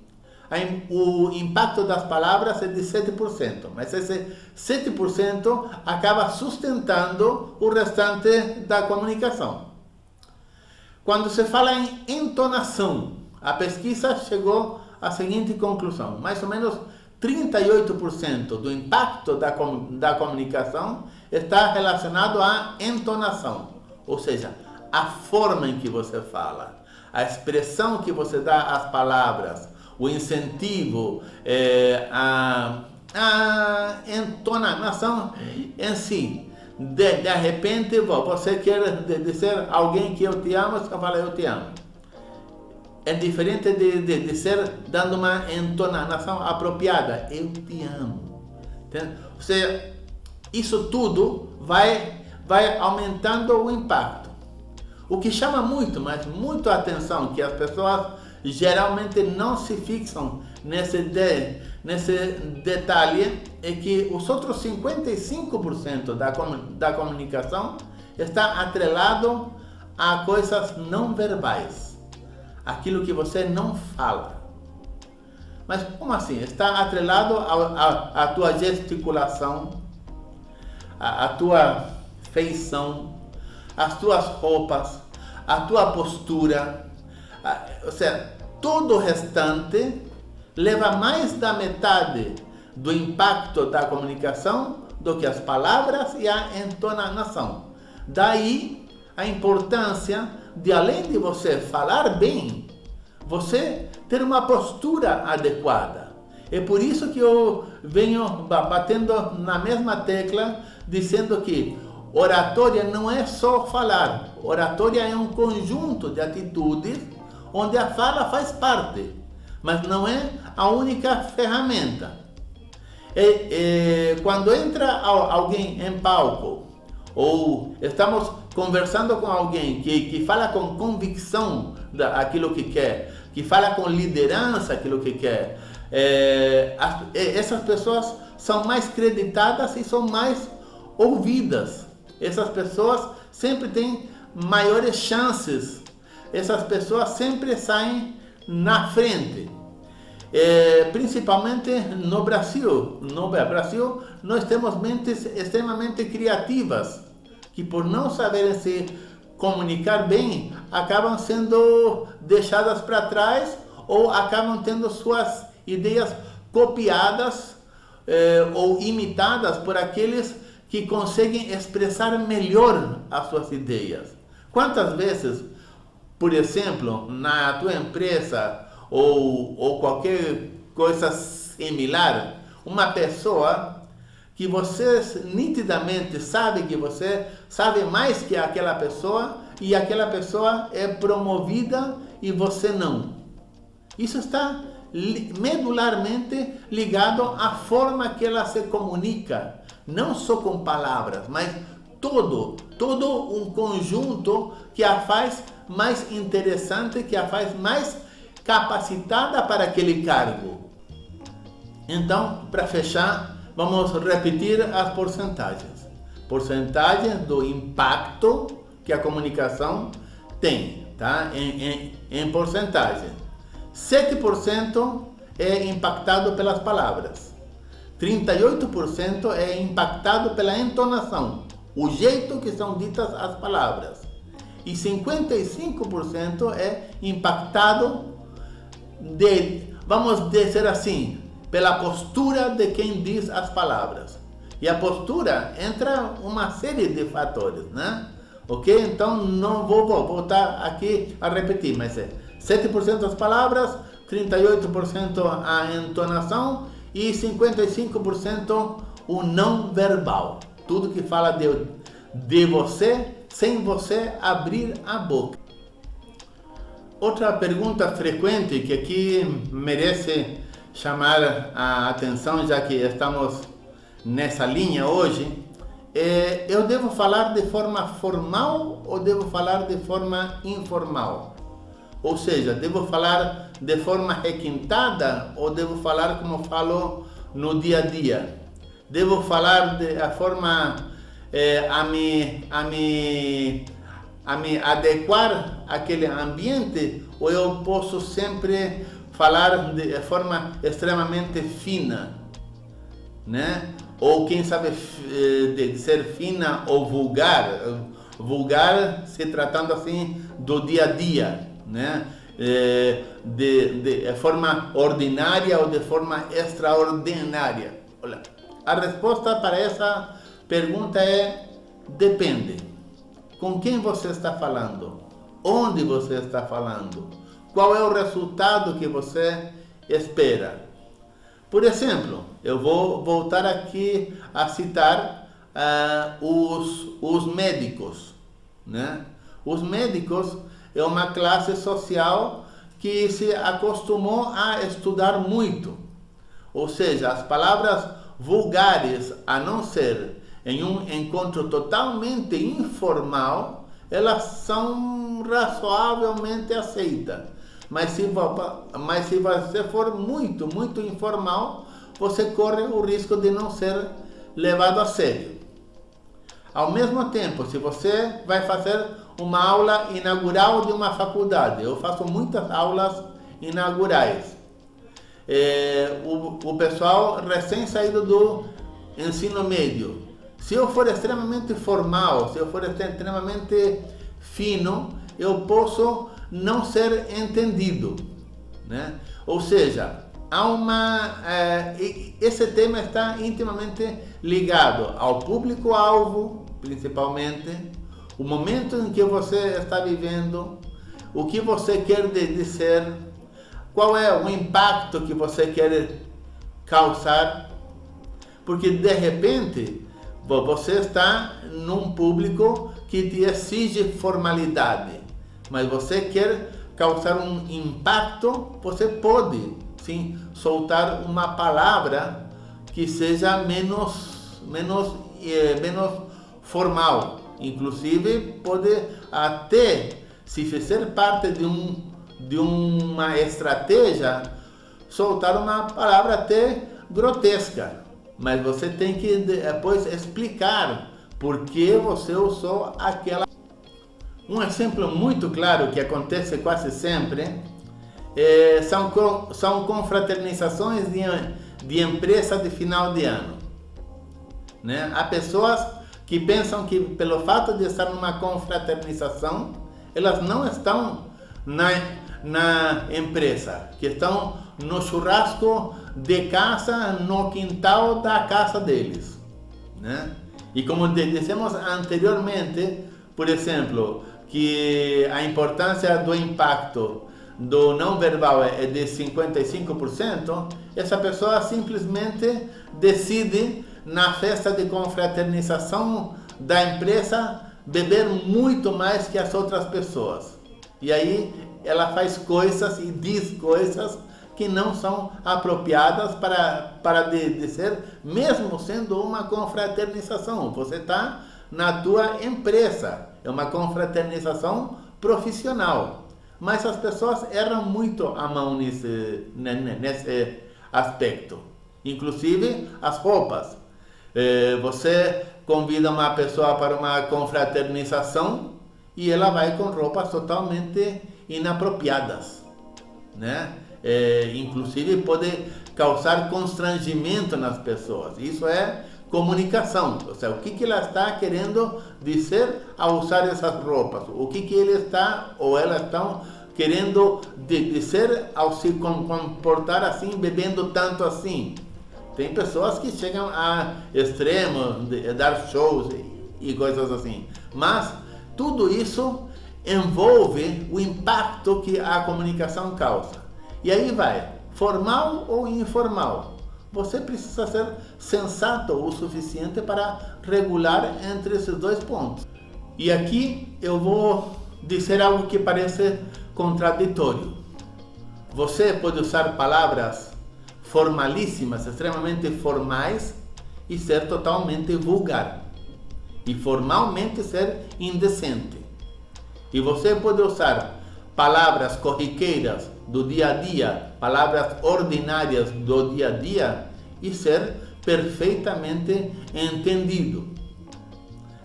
S1: o impacto das palavras é de 7%, mas esse 7% acaba sustentando o restante da comunicação. Quando se fala em entonação, a pesquisa chegou à seguinte conclusão: mais ou menos 38% do impacto da comunicação está relacionado à entonação, ou seja, a forma em que você fala, a expressão que você dá às palavras, o incentivo, a entonação em si. De repente, você quer dizer a alguém que eu te amo, você fala eu te amo. É diferente de ser dando uma entonação apropriada. Eu te amo. Entende? Ou seja, isso tudo vai aumentando o impacto. O que chama muito, mas muito a atenção, que as pessoas geralmente não se fixam nesse detalhe, é que os outros 55% da comunicação está atrelado a coisas não verbais. Aquilo que você não fala. Mas como assim? Está atrelado à tua gesticulação, à tua feição, às tuas roupas, à tua postura. Ou seja, todo o restante leva mais da metade do impacto da comunicação do que as palavras e a entonação. Daí a importância de, além de você falar bem, você ter uma postura adequada. É por isso que eu venho batendo na mesma tecla, dizendo que oratória não é só falar. Oratória é um conjunto de atitudes onde a fala faz parte, mas não é a única ferramenta. Quando entra alguém em palco, ou estamos conversando com alguém que fala com convicção daquilo que quer, que fala com liderança aquilo que quer, essas pessoas são mais creditadas e são mais ouvidas. Essas pessoas sempre têm maiores chances. Essas pessoas sempre saem na frente. Principalmente no Brasil. No Brasil, nós temos mentes extremamente criativas, que por não saberem se comunicar bem, acabam sendo deixadas para trás ou acabam tendo suas ideias copiadas ou imitadas por aqueles que conseguem expressar melhor as suas ideias. Quantas vezes, por exemplo, na tua empresa ou qualquer coisa similar, uma pessoa que você nitidamente sabe que você sabe mais que aquela pessoa e aquela pessoa é promovida e você não. Isso está medularmente ligado à forma que ela se comunica, não só com palavras, mas todo um conjunto que a faz mais interessante, que a faz mais capacitada para aquele cargo. Então, para fechar, vamos repetir as porcentagens. Porcentagem do impacto que a comunicação tem, tá? Em porcentagem. 7% é impactado pelas palavras. 38% é impactado pela entonação, o jeito que são ditas as palavras. E 55% é impactado vamos dizer assim, pela postura de quem diz as palavras. E a postura entra uma série de fatores, né? Ok? Então não vou voltar aqui a repetir, mas é 7% as palavras, 38% a entonação e 55% o não verbal. Tudo que fala de você, sem você abrir a boca. Outra pergunta frequente que aqui merece chamar a atenção, já que estamos nessa linha hoje, é: eu devo falar de forma formal ou devo falar de forma informal? Ou seja, devo falar de forma requintada ou devo falar como falo no dia a dia? Devo falar de a forma a me adequar àquele ambiente, ou eu posso sempre falar de forma extremamente fina, né? Ou quem sabe de ser fina ou vulgar, se tratando assim do dia a dia, né? De forma ordinária ou de forma extraordinária. Olha, a resposta para essa pergunta é: depende. Com quem você está falando? Onde você está falando? Qual é o resultado que você espera? Por exemplo, eu vou voltar aqui a citar os médicos, né? Os médicos é uma classe social que se acostumou a estudar muito. Ou seja, as palavras vulgares, a não ser em um encontro totalmente informal, elas são razoavelmente aceitas. Mas se você for muito informal, você corre o risco de não ser levado a sério. Ao mesmo tempo, se você vai fazer uma aula inaugural de uma faculdade, eu faço muitas aulas inaugurais. O pessoal recém saído do ensino médio, se eu for extremamente formal, se eu for extremamente fino, eu posso não ser entendido, né? Ou seja, esse tema está intimamente ligado ao público-alvo, principalmente, o momento em que você está vivendo, o que você quer dizer, qual é o impacto que você quer causar, porque de repente você está num público que te exige formalidade, mas você quer causar um impacto, você pode sim soltar uma palavra que seja menos formal. Inclusive pode até se fazer parte de uma estratégia, soltar uma palavra até grotesca. Mas você tem que depois explicar por que você usou aquela. Um exemplo muito claro que acontece quase sempre são confraternizações de empresa de final de ano, né? Há pessoas que pensam que pelo fato de estar numa confraternização, elas não estão na empresa, que estão no churrasco de casa, no quintal da casa deles, né? E como dissemos anteriormente, por exemplo, que a importância do impacto do não verbal é de 55%, essa pessoa simplesmente decide na festa de confraternização da empresa beber muito mais que as outras pessoas. E aí ela faz coisas e diz coisas que não são apropriadas para dizer, mesmo sendo uma confraternização. Você está na tua empresa, é uma confraternização profissional. Mas as pessoas erram muito a mão nesse aspecto. Inclusive as roupas. Você convida uma pessoa para uma confraternização e ela vai com roupas totalmente inapropriadas, né? Inclusive pode causar constrangimento nas pessoas. Isso é comunicação, ou seja, o que ela está querendo dizer ao usar essas roupas, o que ele está ou ela estão querendo dizer ao se comportar assim, bebendo tanto assim. Tem pessoas que chegam a extremo de dar shows e coisas assim. Mas tudo isso envolve o impacto que a comunicação causa. E aí vai, formal ou informal. Você precisa ser sensato o suficiente para regular entre esses dois pontos. E aqui eu vou dizer algo que parece contraditório. Você pode usar palavras formalíssimas, extremamente formais, e ser totalmente vulgar. E formalmente ser indecente. E você pode usar palavras corriqueiras do dia a dia, palavras ordinárias do dia a dia, e ser perfeitamente entendido.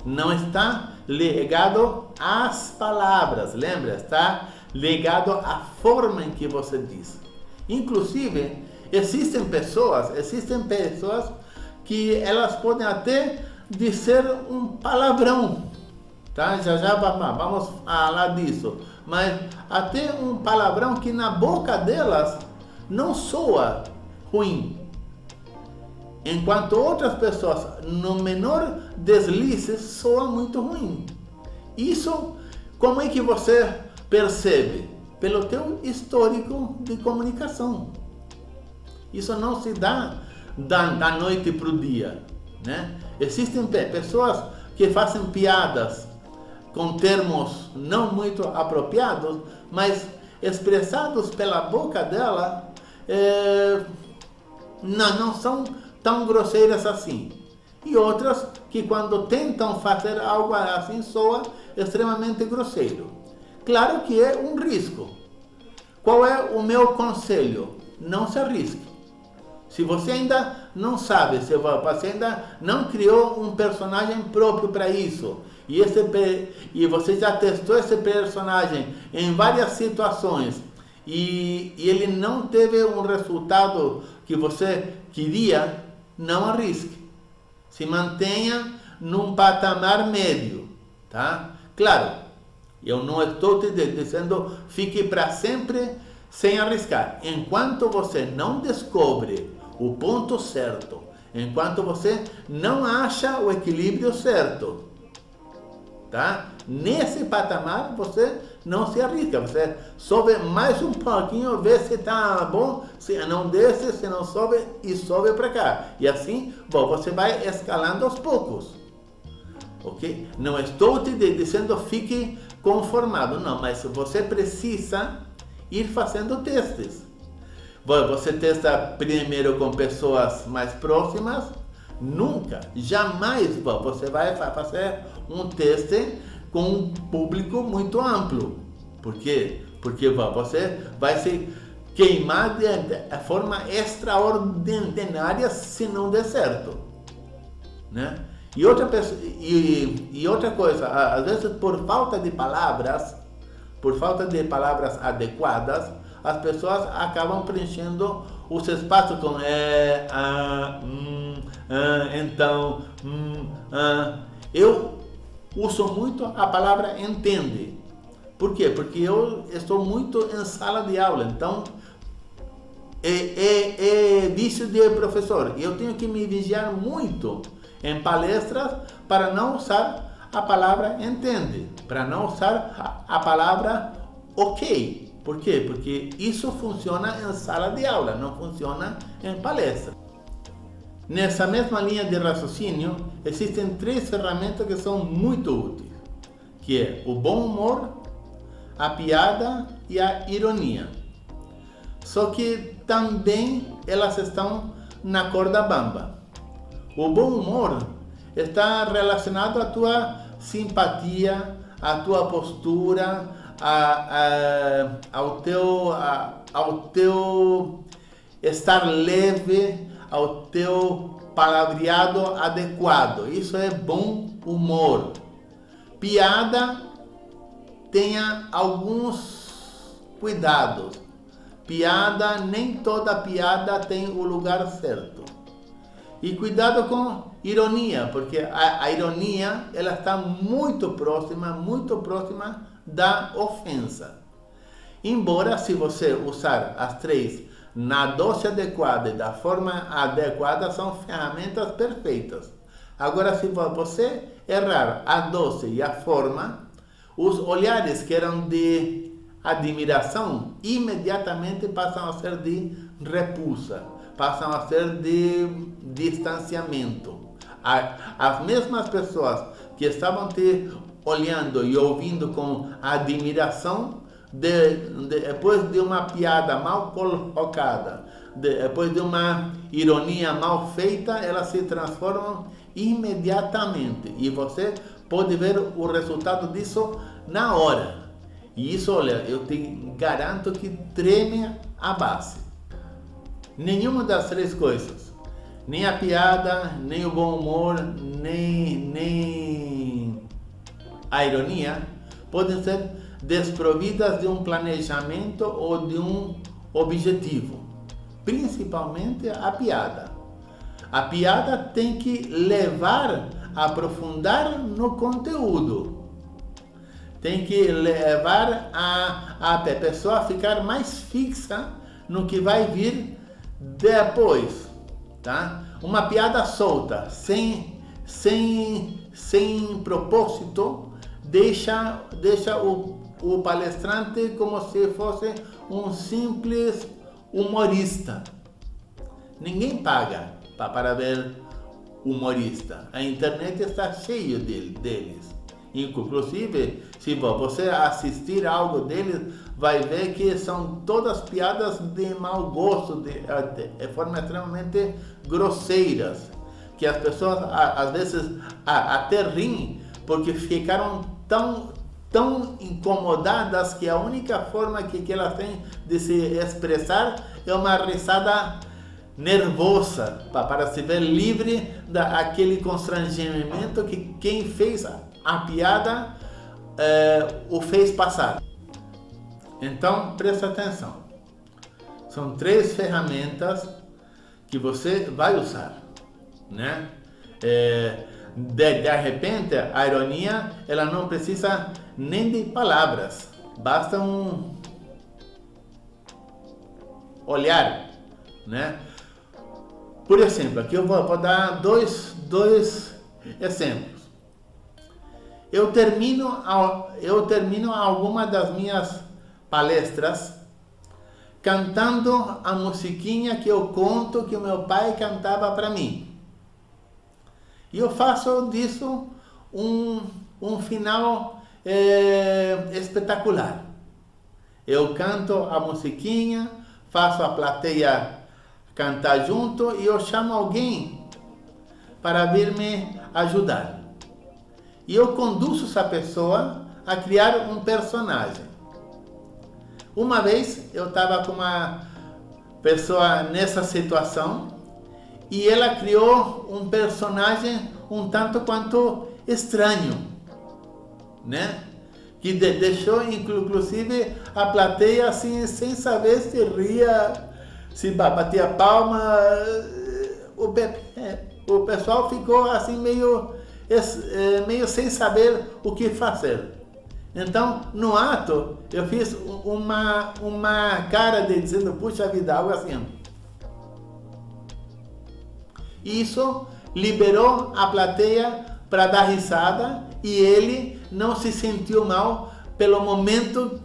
S1: Não está ligado às palavras, lembra? Está ligado à forma em que você diz. Inclusive, existem pessoas que elas podem até dizer um palavrão, tá? Já vamos falar disso. Mas até um palavrão que na boca delas não soa ruim. Enquanto outras pessoas, no menor deslize, soa muito ruim. Isso, como é que você percebe? Pelo teu histórico de comunicação. Isso não se dá da noite para o dia, né? Existem pessoas que fazem piadas com termos não muito apropriados, mas expressados pela boca dela, não são tão grosseiras assim. E outras que quando tentam fazer algo assim soa extremamente grosseiro. Claro que é um risco. Qual é o meu conselho? Não se arrisque. Se você ainda não sabe, se você ainda não criou um personagem próprio para isso, e você já testou esse personagem em várias situações, e ele não teve um resultado que você queria, não arrisque. Se mantenha num patamar médio, tá? Claro, eu não estou te dizendo fique para sempre sem arriscar. Enquanto você não descobre o ponto certo, enquanto você não acha o equilíbrio certo, tá? Nesse patamar você não se arrisca, você sobe mais um pouquinho, vê se está bom, se não desce, se não sobe e sobe para cá. E assim, bom, você vai escalando aos poucos, ok? Não estou te dizendo fique conformado, não, mas você precisa ir fazendo testes. Você testa primeiro com pessoas mais próximas? Nunca, jamais você vai fazer um teste com um público muito amplo. Por quê? Porque você vai se queimar de forma extraordinária se não der certo, né? E outra coisa, às vezes por falta de palavras adequadas, as pessoas acabam preenchendo os espaços com então, Eu uso muito a palavra entende. Por quê? Porque eu estou muito em sala de aula, então é vício de professor. Eu tenho que me vigiar muito em palestras para não usar a palavra entende, para não usar a palavra ok. Por quê? Porque isso funciona em sala de aula, não funciona em palestra. Nessa mesma linha de raciocínio, existem 3 ferramentas que são muito úteis, que é o bom humor, a piada e a ironia. Só que também elas estão na corda bamba. O bom humor está relacionado à tua simpatia, à tua postura, ao teu estar leve, ao teu palavreado adequado. Isso é bom humor. Piada, tenha alguns cuidados. Piada, nem toda piada tem o lugar certo. E cuidado com ironia, porque a ironia ela está muito próxima da ofensa. Embora, se você usar as três na dose adequada e da forma adequada, são ferramentas perfeitas. Agora, se você errar a dose e a forma, os olhares que eram de admiração imediatamente passam a ser de repulsa, passam a ser de distanciamento. As mesmas pessoas que estavam te olhando e ouvindo com admiração, depois de uma piada mal colocada, depois de uma ironia mal feita, elas se transformam imediatamente e você pode ver o resultado disso na hora. E isso, olha, eu te garanto que treme a base. Nenhuma das três coisas, nem a piada, nem o bom humor, nem a ironia, podem ser desprovidas de um planejamento ou de um objetivo. Principalmente a piada. A piada tem que levar a aprofundar no conteúdo. Tem que levar a pessoa a ficar mais fixa no que vai vir depois, tá? Uma piada solta, sem propósito, deixa o palestrante como se fosse um simples humorista. Ninguém paga para ver humorista. A internet está cheia deles. Inclusive, se você assistir algo deles, vai ver que são todas piadas de mau gosto, de forma extremamente grosseiras, que as pessoas às vezes até riem porque ficaram tão incomodadas que a única forma que elas têm de se expressar é uma risada nervosa, para se ver livre daquele constrangimento que quem fez a piada o fez passar. Então, presta atenção. São três ferramentas que você vai usar, né? De repente, a ironia, ela não precisa nem de palavras. Basta um olhar, né? Por exemplo, aqui eu vou dar dois exemplos. Eu termino alguma das minhas palestras cantando a musiquinha que eu conto que o meu pai cantava para mim. E eu faço disso um final espetacular. Eu canto a musiquinha, faço a plateia cantar junto e eu chamo alguém para vir me ajudar. E eu conduzo essa pessoa a criar um personagem. Uma vez eu estava com uma pessoa nessa situação e ela criou um personagem um tanto quanto estranho, né? Que deixou inclusive a plateia assim, sem saber se ria, se batia palma. O pessoal ficou assim meio sem saber o que fazer. Então, no ato, eu fiz uma cara de dizendo, puxa vida, algo assim. Isso liberou a plateia para dar risada e ele não se sentiu mal pelo momento,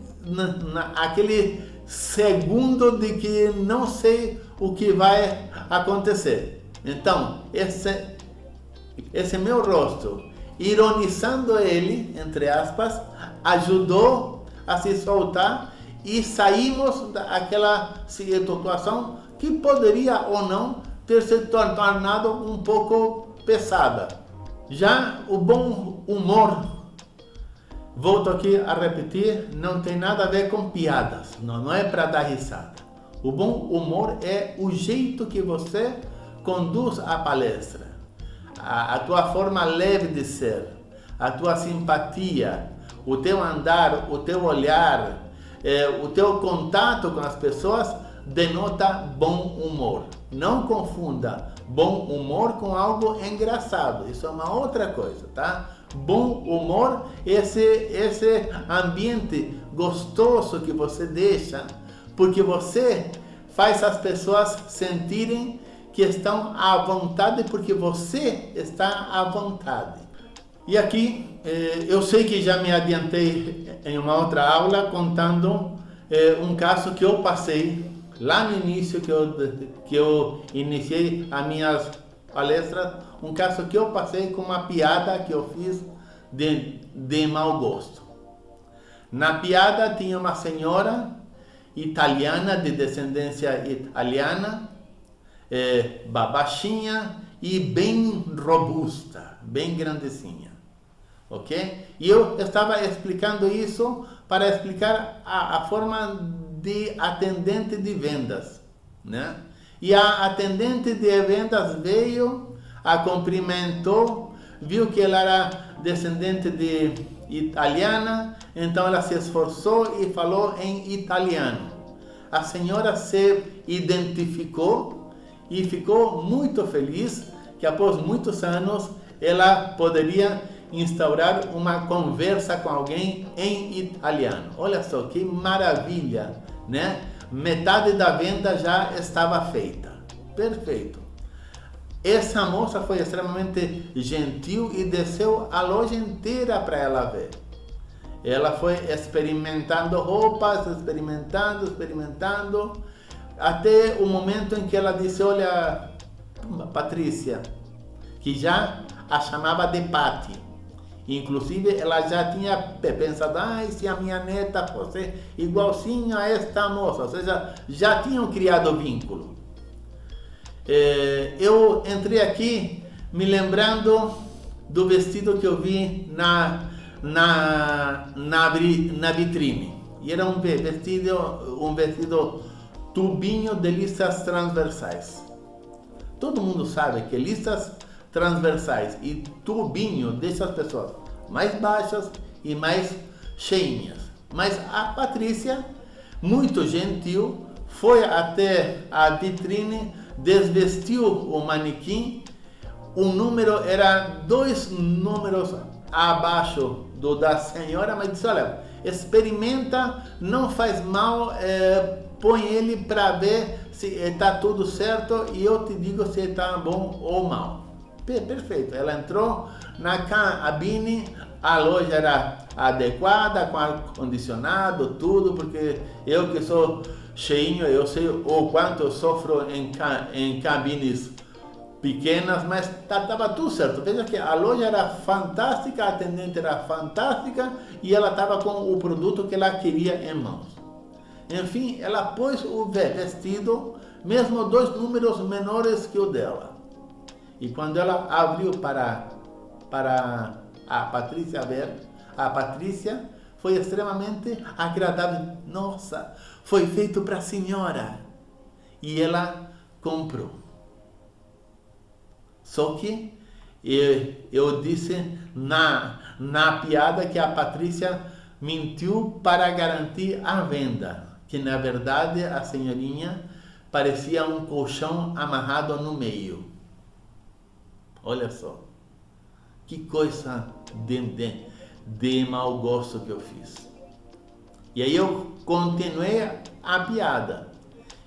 S1: aquele segundo de que não sei o que vai acontecer. Então, esse meu rosto, ironizando ele, entre aspas, ajudou a se soltar e saímos daquela situação que poderia ou não ter se tornado um pouco pesada. Já o bom humor, volto aqui a repetir, não tem nada a ver com piadas, não é para dar risada. O bom humor é o jeito que você conduz a palestra, a tua forma leve de ser, a tua simpatia, o teu andar, o teu olhar, o teu contato com as pessoas denota bom humor. Não confunda bom humor com algo engraçado, isso é uma outra coisa, tá? Bom humor, esse ambiente gostoso que você deixa, porque você faz as pessoas sentirem que estão à vontade, porque você está à vontade. E aqui, eu sei que já me adiantei em uma outra aula contando um caso que eu passei lá no início que eu iniciei as minhas palestras, um caso que eu passei com uma piada que eu fiz de mau gosto. Na piada tinha uma senhora italiana, de descendência italiana, baixinha e bem robusta, bem grandecinha, ok? E eu estava explicando isso para explicar a forma de atendente de vendas, né? E a atendente de vendas veio, a cumprimentou, viu que ela era descendente de italiana, então ela se esforçou e falou em italiano. A senhora se identificou e ficou muito feliz que após muitos anos ela poderia instaurar uma conversa com alguém em italiano. Olha só que maravilha, né? Metade da venda já estava feita. Perfeito. Essa moça foi extremamente gentil e desceu a loja inteira para ela ver. Ela foi experimentando roupas, experimentando, até o momento em que ela disse: olha, Patrícia, que já a chamava de Pati. Inclusive, ela já tinha pensado: se a minha neta fosse igualzinha a esta moça. Ou seja, já tinham criado vínculo. Eu entrei aqui me lembrando do vestido que eu vi na vitrine. E era um vestido tubinho de listas transversais. Todo mundo sabe que listas transversais e tubinho deixam as pessoas mais baixas e mais cheinhas. Mas a Patrícia, muito gentil, foi até a vitrine, desvestiu o manequim. O número era 2 números abaixo do da senhora, mas disse: olha, experimenta, não faz mal, põe ele para ver se está tudo certo e eu te digo se está bom ou mal. Perfeito. Ela entrou na cabine, a loja era adequada, com ar-condicionado, tudo, porque eu que sou cheinho, eu sei o quanto eu sofro em cabines pequenas, mas estava tudo certo. Veja que a loja era fantástica, a atendente era fantástica e ela estava com o produto que ela queria em mãos. Enfim, ela pôs o vestido, mesmo 2 números menores que o dela. E quando ela abriu para a Patrícia ver, a Patrícia foi extremamente agradável. Nossa, foi feito para a senhora. E ela comprou. Só que eu disse na piada que a Patrícia mentiu para garantir a venda. Que na verdade a senhorinha parecia um colchão amarrado no meio. Olha só, que coisa de mau gosto que eu fiz. E aí eu continuei a piada.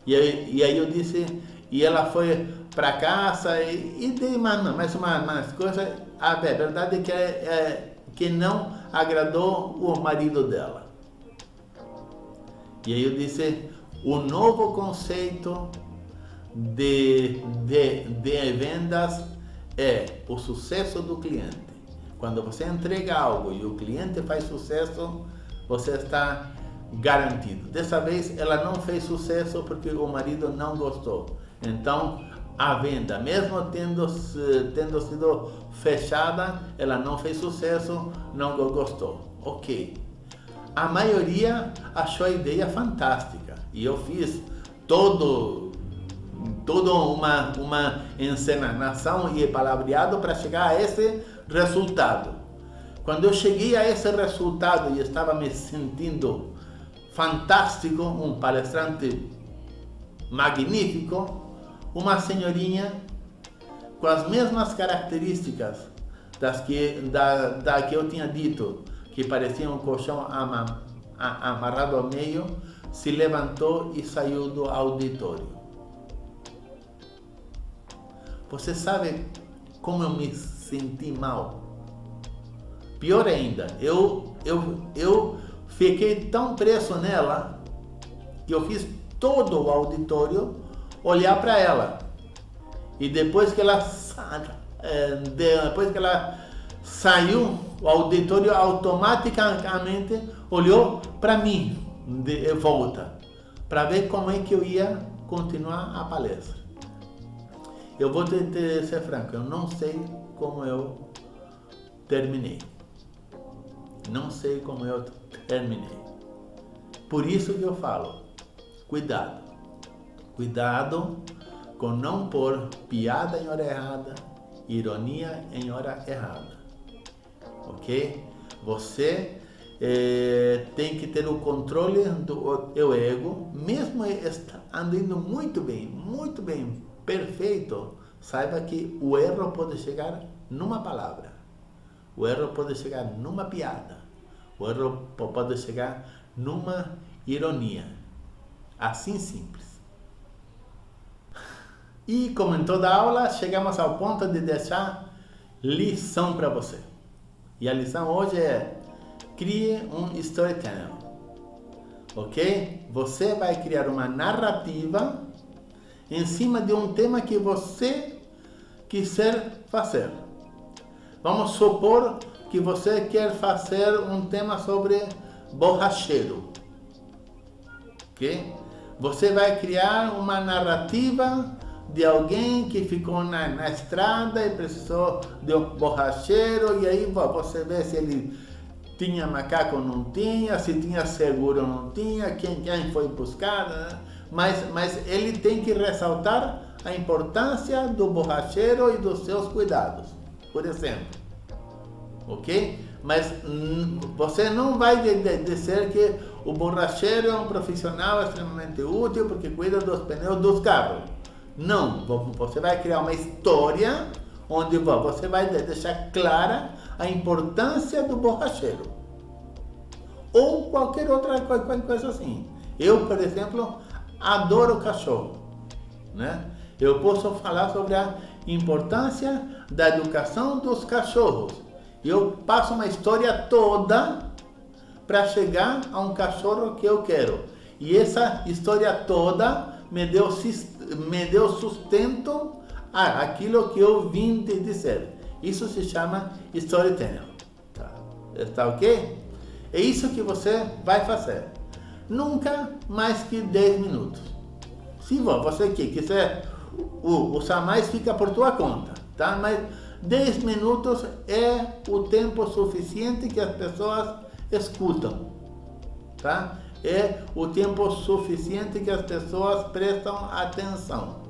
S1: E aí eu disse, e ela foi para casa e dei mais umas coisas. A verdade é que não agradou o marido dela. E aí eu disse, o novo conceito de vendas é o sucesso do cliente. Quando você entrega algo e o cliente faz sucesso, você está garantido. Dessa vez ela não fez sucesso porque o marido não gostou. Então a venda, mesmo tendo sido fechada, ela não fez sucesso, não gostou. Ok. A maioria achou a ideia fantástica e eu fiz toda uma encenação e palavreado para chegar a esse resultado. Quando eu cheguei a esse resultado e estava me sentindo fantástico, um palestrante magnífico, uma senhorinha com as mesmas características da que eu tinha dito, que parecia um colchão amarrado ao meio, se levantou e saiu do auditório. Você sabe como eu me senti mal? Pior ainda, eu fiquei tão preso nela que eu fiz todo o auditório olhar para ela. E depois que ela saiu, o auditório automaticamente olhou para mim de volta, para ver como é que eu ia continuar a palestra. Eu vou te ser franco, eu não sei como eu terminei. Não sei como eu terminei. Por isso que eu falo, cuidado. Cuidado com não pôr piada em hora errada, ironia em hora errada. Ok? Você tem que ter o controle do teu ego, mesmo andando muito bem, perfeito. Saiba que o erro pode chegar numa palavra, o erro pode chegar numa piada, o erro pode chegar numa ironia. Assim simples. E como em toda aula, chegamos ao ponto de deixar lição para você. E a lição hoje é: crie um storytelling. Ok? Você vai criar uma narrativa em cima de um tema que você quiser fazer. Vamos supor que você quer fazer um tema sobre borracheiro. Ok? Você vai criar uma narrativa de alguém que ficou na estrada e precisou de um borracheiro, e aí você vê se ele tinha macaco ou não tinha, se tinha seguro ou não tinha, quem foi buscar, né? Mas ele tem que ressaltar a importância do borracheiro e dos seus cuidados, por exemplo. Ok? Mas você não vai dizer que o borracheiro é um profissional extremamente útil porque cuida dos pneus dos carros. Não, você vai criar uma história onde você vai deixar clara a importância do borracheiro. Ou qualquer outra coisa assim. Eu, por exemplo, adoro cachorro, né? Eu posso falar sobre a importância da educação dos cachorros. Eu passo uma história toda para chegar a um cachorro que eu quero. E essa história toda me deu sustento àquilo que eu vim te dizer. Isso se chama storytelling. Tá ok? É isso que você vai fazer. Nunca mais que 10 minutos. Se você quiser usar mais, fica por tua conta, tá? Mas 10 minutos é o tempo suficiente que as pessoas escutam, tá? É o tempo suficiente que as pessoas prestam atenção.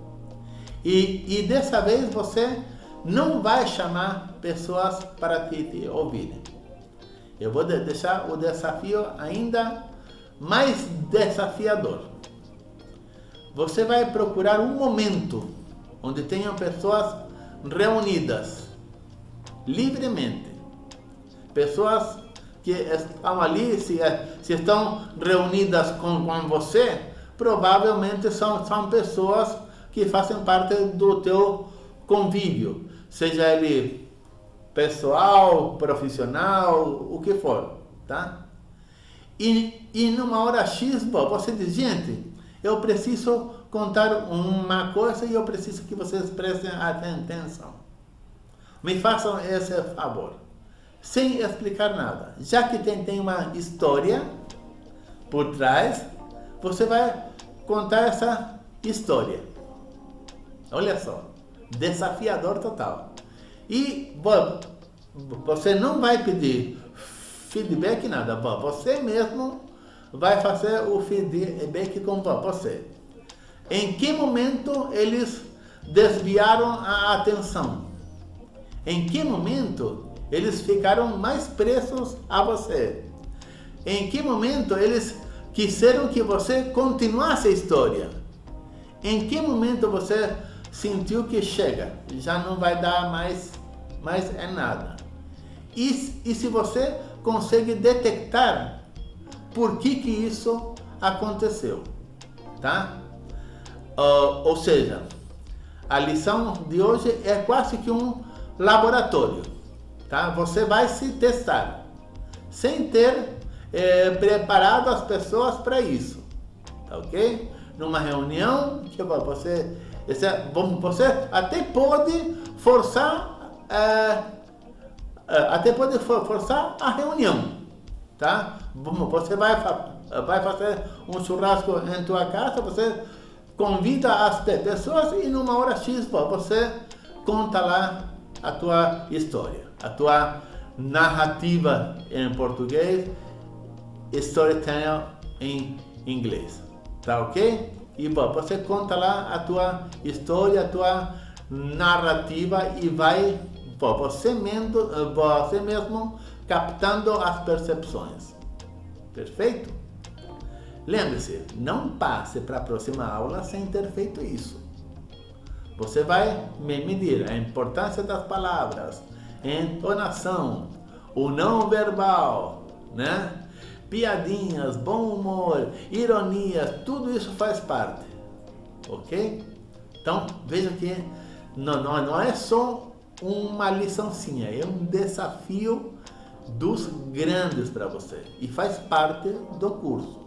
S1: E dessa vez você não vai chamar pessoas para te ouvirem. Eu vou deixar o desafio ainda mais desafiador. Você vai procurar um momento onde tenham pessoas reunidas livremente. Pessoas que estão ali, se estão reunidas com você, provavelmente são pessoas que fazem parte do teu convívio, seja ele pessoal, profissional, o que for, tá? E numa hora X, você diz: gente, eu preciso contar uma coisa e eu preciso que vocês prestem atenção. Me façam esse favor. Sem explicar nada. Já que tem uma história por trás, você vai contar essa história. Olha só, desafiador total. E você não vai pedir feedback, nada. Você mesmo vai fazer o feedback com você. Em que momento eles desviaram a atenção? Em que momento eles ficaram mais presos a você? Em que momento eles quiseram que você continuasse a história? Em que momento você sentiu que chega, já não vai dar mais é nada? E se você consegue detectar por que isso aconteceu, tá? Ou seja, a lição de hoje é quase que um laboratório, tá? Você vai se testar, sem ter preparado as pessoas para isso, tá ok? Numa reunião, que você até pode forçar, a reunião, tá? Você vai fazer um churrasco em tua casa, você convida as pessoas e numa hora X você conta lá a tua história, a tua narrativa em português, storytelling em inglês, tá ok? E você conta lá a tua história, a tua narrativa e vai você mesmo captando as percepções. Perfeito? Lembre-se, não passe para a próxima aula sem ter feito isso. Você vai medir a importância das palavras, entonação, o não verbal, né? Piadinhas, bom humor, ironias, tudo isso faz parte, ok? Então, veja que não é só uma liçãozinha, é um desafio dos grandes para você e faz parte do curso.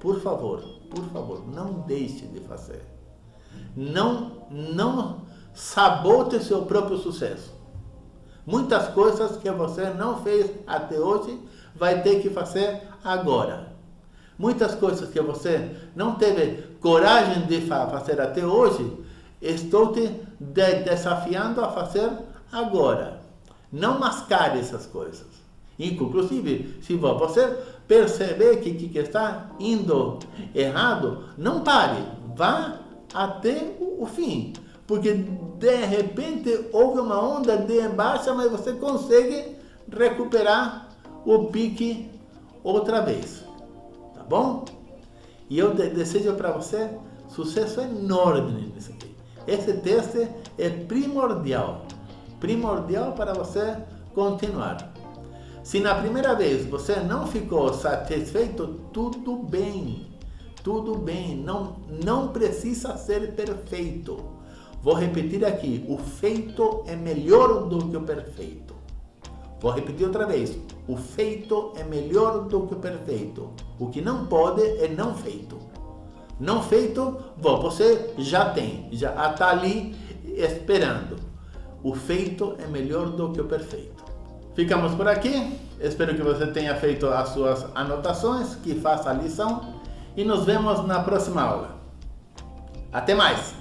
S1: Por favor, não deixe de fazer. Não sabote seu próprio sucesso. Muitas coisas que você não fez até hoje, vai ter que fazer agora. Muitas coisas que você não teve coragem de fazer até hoje, estou te desafiando a fazer agora. Não mascare essas coisas. Inclusive, se você perceber que está indo errado, não pare, vá até o fim. Porque de repente houve uma onda de baixa, mas você consegue recuperar o pique outra vez. Tá bom? E eu desejo para você sucesso enorme nisso aqui. Esse teste é primordial para você continuar. Se na primeira vez você não ficou satisfeito, tudo bem, não precisa ser perfeito. Vou repetir aqui, o feito é melhor do que o perfeito. Vou repetir outra vez, o feito é melhor do que o perfeito. O que não pode é não feito. Não feito, você já tem, já está ali esperando. O feito é melhor do que o perfeito. Ficamos por aqui, espero que você tenha feito as suas anotações, que faça a lição e nos vemos na próxima aula. Até mais!